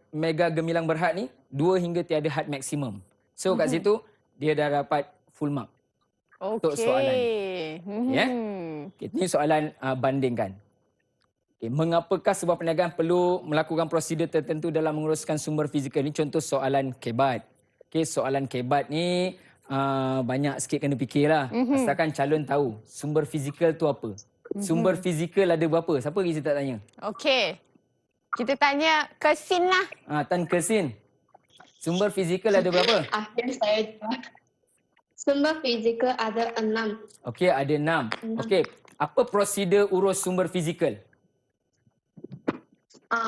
Mega Gemilang Berhad ni, 2 hingga tiada had maksimum. So kat situ, dia dah dapat full mark untuk soalan. Okay, ini soalan bandingkan. Okay, mengapakah sebuah perniagaan perlu melakukan prosedur tertentu dalam menguruskan sumber fizikal? Ini contoh soalan kebat. Okay, soalan kebat ni banyak sikit kena fikirlah. Asalkan calon tahu sumber fizikal tu apa. Sumber fizikal ada berapa? Siapa lagi saya tak tanya? Okey. Kita tanya ke Sin lah. Tan ke Sin. Sumber fizikal ada berapa? Saya jawab. Sumber fizikal ada 6. Okey, ada 6. Okey, apa prosedur urus sumber fizikal?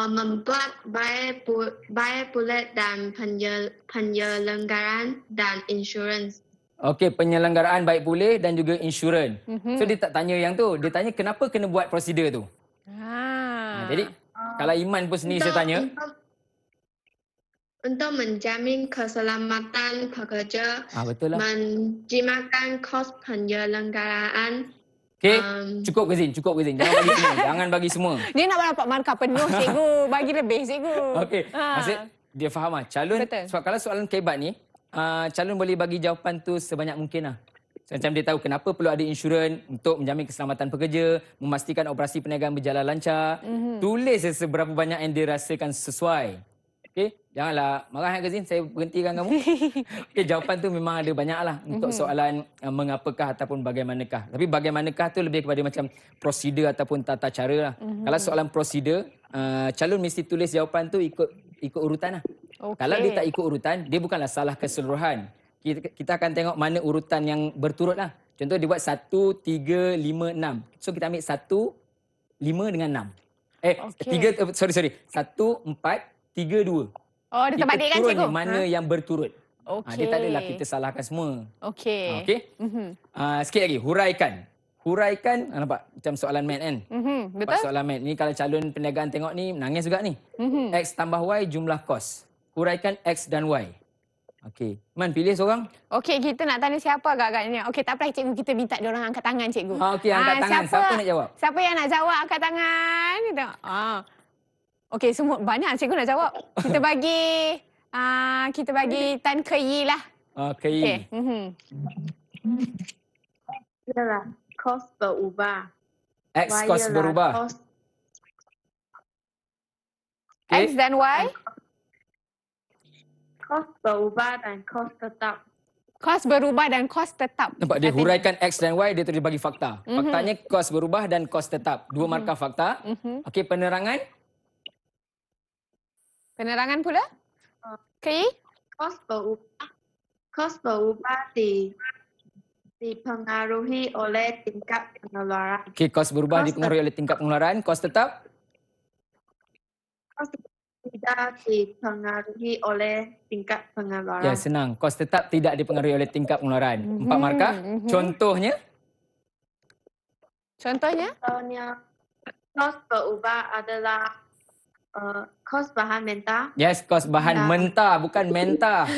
Membuat bayar bulat dan penyelenggaraan dan insurans. Okey, penyelenggaraan baik pulih dan juga insurans. So dia tak tanya yang tu, dia tanya kenapa kena buat prosedur tu. Jadi kalau Iman pun sendiri saya tanya, untuk menjamin keselamatan pekerja, betul lah. menjimatkan kos penyelenggaraan. Okey, cukup ke Zin? Jangan bagi semua. Jangan bagi semua. Dia nak dapat markah penuh cikgu. Bagi lebih cikgu. Okey, maksud dia faham lah. Calon, sebab kalau soalan kebat ni, calon boleh bagi jawapan tu sebanyak mungkin lah. So, macam dia tahu kenapa perlu ada insurans untuk menjamin keselamatan pekerja, memastikan operasi perniagaan berjalan lancar. Tulis seberapa banyak yang dia rasakan sesuai. Okey, janganlah marah ke Zin, saya berhentikan kamu. Okey, jawapan tu memang ada banyaklah untuk soalan mengapakah ataupun bagaimanakah. Tapi bagaimanakah tu lebih kepada macam prosedur ataupun tata cara lah. Kalau soalan prosedur, calon mesti tulis jawapan tu ikut urutan lah. Kalau dia tak ikut urutan, dia bukanlah salah keseluruhan. Kita akan tengok mana urutan yang berturut lah. Contoh dia buat 1, 3, 5, 6. So kita ambil 1, 5 dengan 6. Okey. 3, sorry. 1, 4, 3, 2. Oh, dia terbalikkan turun cikgu. ni mana yang berturut. Okey. Dia tak adalah kita salahkan semua. Okey. Okey? Sikit lagi, huraikan. Huraikan, nampak macam soalan mat kan? Betul? Nampak soalan mat ni kalau calon perniagaan tengok ni, nangis juga ni. X tambah Y jumlah kos. Huraikan X dan Y. Okey. Man, pilih seorang. Okey, kita nak tanya siapa agak-agaknya. Okey, tak apa cikgu, kita minta dia orang angkat tangan cikgu. Okey, angkat tangan. Siapa nak jawab? Siapa yang nak jawab angkat tangan? Kita okey, semua banyak cikgu nak jawab. Kita bagi Tan Ke Yi lah. Okey. Ialah kos berubah. X Y kos ialah berubah. X dan Y. Kos berubah dan kos tetap. Kos berubah dan kos tetap. Nampak dia huraikan X dan Y, dia terus bagi fakta. Faktanya kos berubah dan kos tetap. Dua markah fakta. Okey, penerangan. Penerangan pula? Ke Yi? Kos berubah dipengaruhi oleh tingkat pengeluaran. Okey, kos berubah dipengaruhi oleh tingkat pengeluaran. Kos tetap. Kos tidak dipengaruhi oleh tingkat pengeluaran. Ya, senang. Kos tetap tidak dipengaruhi oleh tingkat pengeluaran. 4 markah. Contohnya? Contohnya, kos berubah adalah kos bahan mentah. Yes, kos bahan mentah, bukan mentah.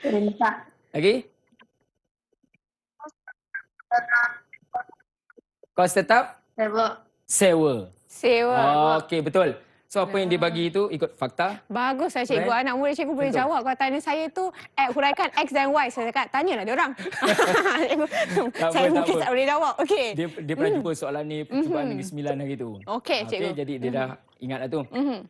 Mentah. Lagi? Kos tetap? Sewa. Okey, betul. So apa yang dia bagi itu ikut fakta. Bagus lah cikgu. Right. Anak murid cikgu boleh jawab. Kalau tanya saya tu huraikan X dan Y. Saya cakap, tanyalah dia orang. Saya mungkin tak boleh jawab. Okey. Dia pernah jumpa soalan ni percubaan Negeri Sembilan hari tu. Okey, cikgu. Jadi dia dah ingat lah tu.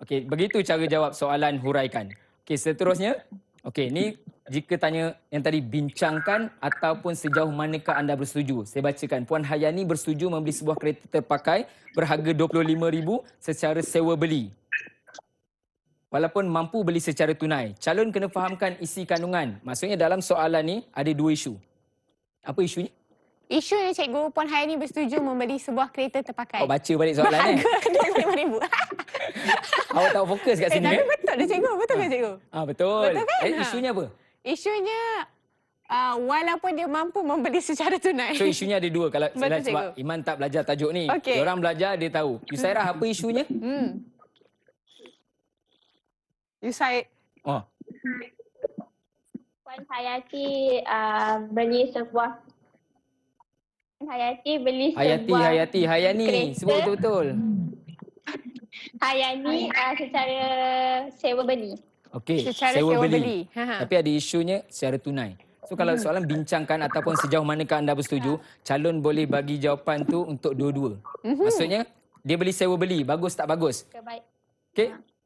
Okey, begitu cara jawab soalan huraikan. Okey, seterusnya. Okey, ni jika tanya yang tadi bincangkan ataupun sejauh manakah anda bersetuju. Saya bacakan. Puan Hayani bersetuju membeli sebuah kereta terpakai berharga RM25,000 secara sewa beli. Walaupun mampu beli secara tunai. Calon kena fahamkan isi kandungan. Maksudnya dalam soalan ni ada 2 isu. Apa isunya? Isunya cikgu, Puan Hayani bersetuju membeli sebuah kereta terpakai. Baca balik soalan ni. Berharga RM25,000. Awak tak fokus kat sini. Tapi betul dah cikgu. Betul ke cikgu? Betul. Betul kan? Isunya apa? Isunya walaupun dia mampu membeli secara tunai. So isunya ada 2. Kalau betul, sebab Iman tak belajar tajuk ni. Okay. Diorang belajar, dia tahu. Yusairah, apa isunya? Yusair. Puan Hayati beli sebuah Hayani. Sebut betul-betul. Hayani secara sewa beli. Okey, secara sewa beli. Tapi ada isunya secara tunai. So kalau soalan bincangkan ataupun sejauh manakah anda bersetuju, calon boleh bagi jawapan tu untuk dua-dua. Maksudnya dia beli sewa beli, bagus tak bagus?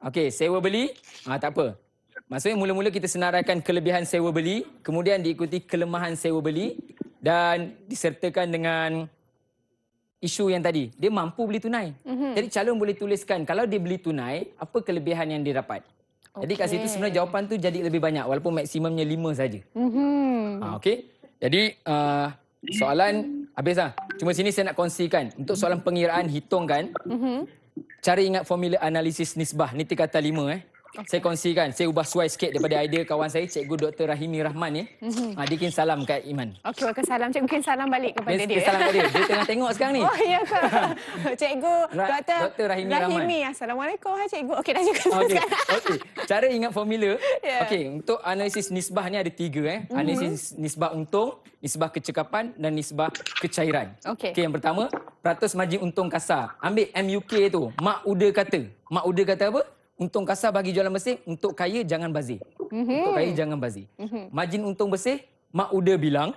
Okey, sewa beli, tak apa. Maksudnya mula-mula kita senaraikan kelebihan sewa beli, kemudian diikuti kelemahan sewa beli dan disertakan dengan isu yang tadi. Dia mampu beli tunai. Jadi calon boleh tuliskan kalau dia beli tunai, apa kelebihan yang dia dapat. Jadi kat situ sebenarnya jawapan tu jadi lebih banyak walaupun maksimumnya 5 saja. Okey. Jadi soalan habislah. Cuma sini saya nak kongsikan untuk soalan pengiraan hitungkan. Cara ingat formula analisis nisbah ni kata 5 Saya kongsikan, saya ubah suai sikit daripada idea kawan saya, Cikgu Dr. Rahimi Rahman ni. Dia kirim salam kat Iman. Okey, waalaikumsalam. Cikgu kirim salam balik kepada dia. Salam kat dia. Dia tengah tengok sekarang ni. Oh, ya ke? Cikgu Dr. Rahimi Rahman. Assalamualaikum. Hai Cikgu. Okey, dah juga sekarang. Okey. Cara ingat formula. Okey, untuk analisis nisbah ni ada 3 Analisis nisbah untung, nisbah kecekapan dan nisbah kecairan. Okey, yang pertama, peratus margin untung kasar. Ambil MUK tu. Mak Uda kata. Mak Uda kata apa? Untung kasar bagi jualan bersih, untuk kaya jangan bazir. Untuk kaya jangan bazir. Margin untung bersih, Mak Uda bilang,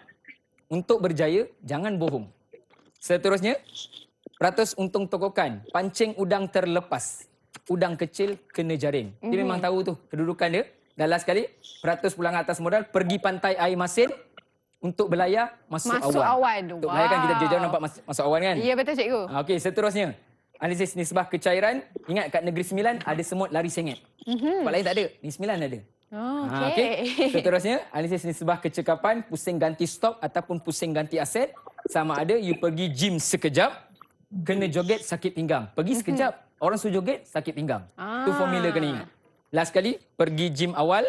untuk berjaya jangan bohong. Seterusnya, peratus untung tokokan, pancing udang terlepas. Udang kecil kena jaring. Dia memang tahu tu kedudukan dia. Dan last sekali, peratus pulang atas modal, pergi pantai air masin, untuk berlayar masuk awan. Untuk berlayar kan kita jauh-jauh nampak masuk awan kan? Ya, betul cikgu. Okey, seterusnya. Analisis nisbah kecairan. Ingat kat Negeri Sembilan ada semut lari sengit. Tempat lain tak ada. Negeri Sembilan ada. Oh, Okey. Seterusnya, analisis nisbah kecekapan, pusing ganti stok ataupun pusing ganti aset. Sama ada you pergi gym sekejap, kena joget sakit pinggang. Pergi sekejap, orang suruh joget sakit pinggang. Itu formula kena ingat. Last kali, pergi gym awal,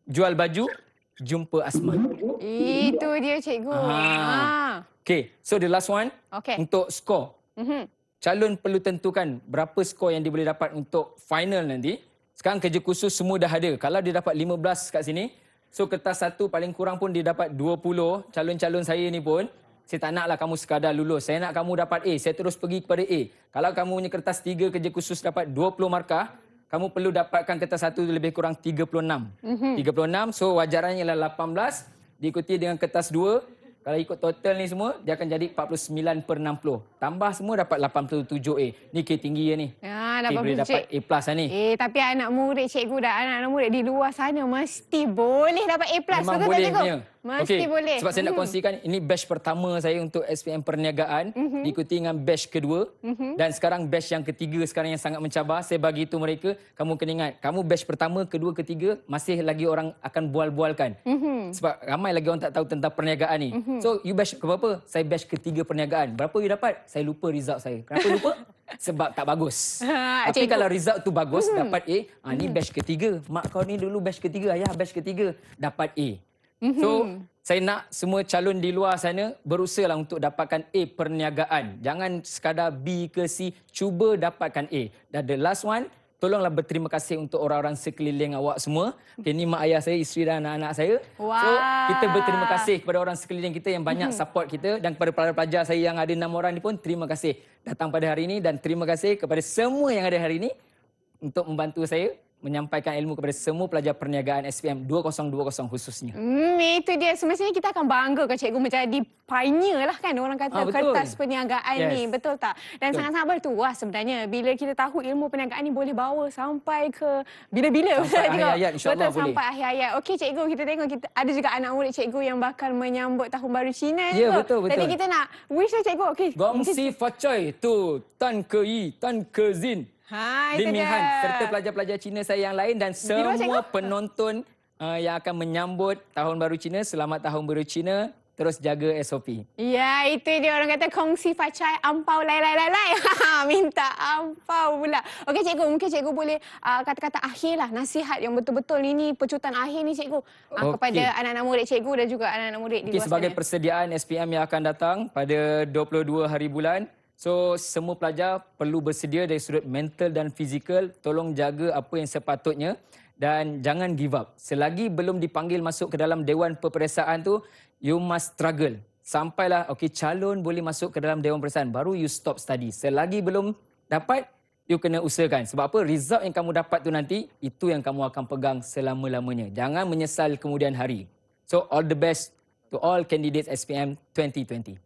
jual baju, jumpa asma. Itu dia cikgu. Okay, so the last one, untuk skor. Calon perlu tentukan berapa skor yang dia boleh dapat untuk final nanti. Sekarang kerja khusus semua dah ada. Kalau dia dapat 15 kat sini, so kertas satu paling kurang pun dia dapat 20. Calon-calon saya ni pun, saya tak naklah kamu sekadar lulus. Saya nak kamu dapat A. Saya terus pergi kepada A. Kalau kamu punya kertas 3 kerja khusus dapat 20 markah, kamu perlu dapatkan kertas satu lebih kurang 36. 36, so wajarannya ialah 18. Diikuti dengan kertas 2. Kalau ikut total ni semua, dia akan jadi 49/60. Tambah semua dapat 87A. Ni K tinggi ya ni. Ya, K boleh dapat A+ lah ni. Tapi anak murid cikgu dah, anak-anak murid di luar sana mesti boleh dapat A+. Memang betul boleh tak cikgu? punya. Mesti boleh. Sebab saya nak kongsikan, ini batch pertama saya untuk SPM Perniagaan. Diikuti dengan batch kedua. Dan sekarang batch yang ketiga sekarang yang sangat mencabar. Saya bagi itu mereka, kamu kena ingat, kamu batch pertama, kedua, ketiga, masih lagi orang akan bual-bualkan. Sebab ramai lagi orang tak tahu tentang perniagaan ni. So, you batch ke berapa? Saya batch ketiga perniagaan. Berapa you dapat? Saya lupa result saya. Kenapa lupa? Sebab tak bagus. Tapi kalau result tu bagus, dapat A, ni batch ketiga. Mak kau ni dulu batch ketiga, ayah batch ketiga, dapat A. So, saya nak semua calon di luar sana berusahalah untuk dapatkan A perniagaan. Jangan sekadar B ke C, cuba dapatkan A. Dan the last one, tolonglah berterima kasih untuk orang-orang sekeliling awak semua. Okay, ni mak ayah saya, isteri dan anak-anak saya. So, kita berterima kasih kepada orang sekeliling kita yang banyak support kita. Dan kepada pelajar-pelajar saya yang ada 6 orang ni pun, terima kasih datang pada hari ini. Dan terima kasih kepada semua yang ada hari ini untuk membantu saya menyampaikan ilmu kepada semua pelajar perniagaan SPM 2020 khususnya. Itu dia. Semestinya kita akan banggakan cikgu menjadi pioneer lah kan orang kata kertas perniagaan ni. Betul tak? Dan sangat-sangat bertuah sebenarnya bila kita tahu ilmu perniagaan ni boleh bawa sampai ke bila-bila. Sampai akhir hayat insyaAllah boleh. Sampai akhir hayat. Okey cikgu, kita tengok kita ada juga anak murid cikgu yang bakal menyambut Tahun Baru Cina. Ya, betul. Jadi kita nak wish lah cikgu. Okay. Gongsi Facai tu Tan Ke Yi, Tan Ke Zin. Lin Ming Han serta pelajar-pelajar Cina saya yang lain dan semua penonton yang akan menyambut Tahun Baru Cina. Selamat Tahun Baru Cina. Terus jaga SOP. Ya, itu dia orang kata kongsi facai ampau lai. Minta ampau pula. Okey cikgu, mungkin cikgu boleh kata-kata akhir lah. Nasihat yang betul-betul ini pecutan akhir ni cikgu. Kepada anak-anak murid cikgu dan juga anak-anak murid di luar sana. Sebagai persediaan SPM yang akan datang pada 22 hari bulan. So, semua pelajar perlu bersedia dari sudut mental dan fizikal. Tolong jaga apa yang sepatutnya dan jangan give up. Selagi belum dipanggil masuk ke dalam Dewan Peperiksaan tu, you must struggle. Sampailah, calon boleh masuk ke dalam Dewan Peperiksaan. Baru you stop study. Selagi belum dapat, you kena usahakan. Sebab apa? Result yang kamu dapat tu nanti, itu yang kamu akan pegang selama-lamanya. Jangan menyesal kemudian hari. So, all the best to all candidates SPM 2020.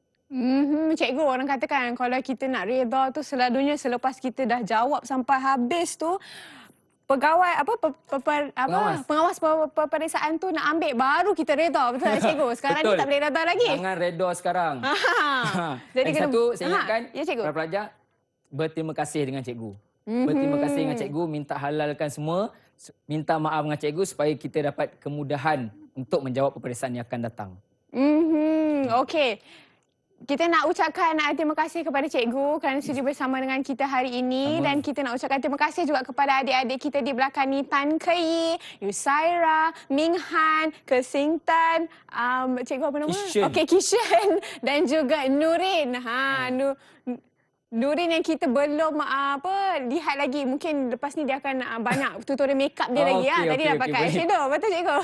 Cikgu, orang katakan kalau kita nak reda tu selalunya selepas kita dah jawab sampai habis tu pegawai pengawas peperiksaan tu nak ambil baru kita reda, betul tak cikgu? Sekarang ni tak boleh reda lagi. Jangan reda sekarang. Jadi yang satu saya ingatkan para pelajar berterima kasih dengan cikgu. Berterima kasih dengan cikgu, minta halalkan semua, minta maaf dengan cikgu supaya kita dapat kemudahan untuk menjawab peperiksaan yang akan datang. Okey. Kita nak ucapkan terima kasih kepada cikgu kerana sudi bersama dengan kita hari ini. Dan kita nak ucapkan terima kasih juga kepada adik-adik kita di belakang ni, Tan Ke Yi, Yusaira, Ming Han, Kesingtan, cikgu apa nama? Kishan dan juga Nurin. Nurin yang kita belum lihat lagi. Mungkin lepas ni dia akan banyak tutorial makeup dia lagi. Tadi dah pakai eyeshadow. Betul cikgu?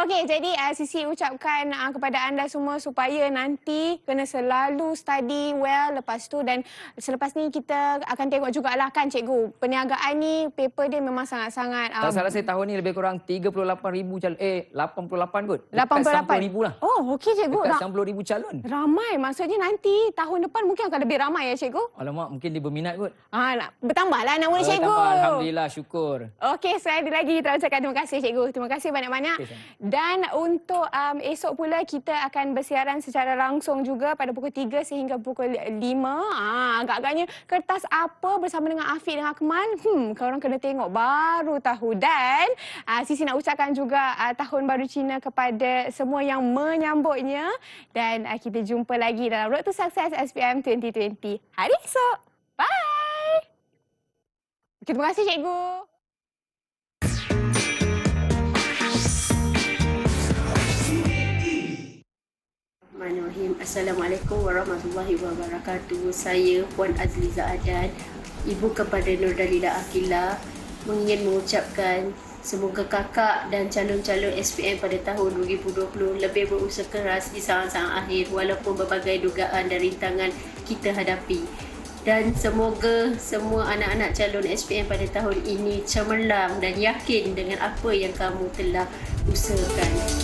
Okey, jadi Sisi ucapkan kepada anda semua supaya nanti kena selalu study well lepas tu. Dan selepas ni kita akan tengok jugalah kan cikgu. Perniagaan ni paper dia memang sangat-sangat... Tak salah saya tahun ni lebih kurang 38,000 calon. 88 kot. 88,000 lah. Oh, okey cikgu. Dekat 90,000 calon. Ramai. Maksudnya nanti tahun depan mungkin akan lebih ramai ya cikgu. cikgu? Alamak, mungkin dia berminat kot. Bertambahlah anak murid cikgu. Tambah, Alhamdulillah, syukur. Okey, sekali lagi kita ucapkan terima kasih cikgu. Terima kasih banyak-banyak. Dan untuk esok pula kita akan bersiaran secara langsung juga pada pukul 3 sehingga pukul 5. Agak-agaknya kertas apa bersama dengan Afiq dan Akmal? Korang kena tengok baru tahu. Dan Sisi nak ucapkan juga Tahun Baru Cina kepada semua yang menyambutnya. Dan kita jumpa lagi dalam Road to Success SPM 2020 hari esok. Bye! Terima kasih cikgu. Bismillahirrahmanirrahim. Assalamualaikum warahmatullahi wabarakatuh. Saya Puan Azliza Adan, ibu kepada Nur Dalila Akila, ingin mengucapkan semoga kakak dan calon-calon SPM pada tahun 2020 lebih berusaha keras di saang-saang akhir walaupun berbagai dugaan dan rintangan kita hadapi. Dan semoga semua anak-anak calon SPM pada tahun ini cemerlang dan yakin dengan apa yang kamu telah usahakan.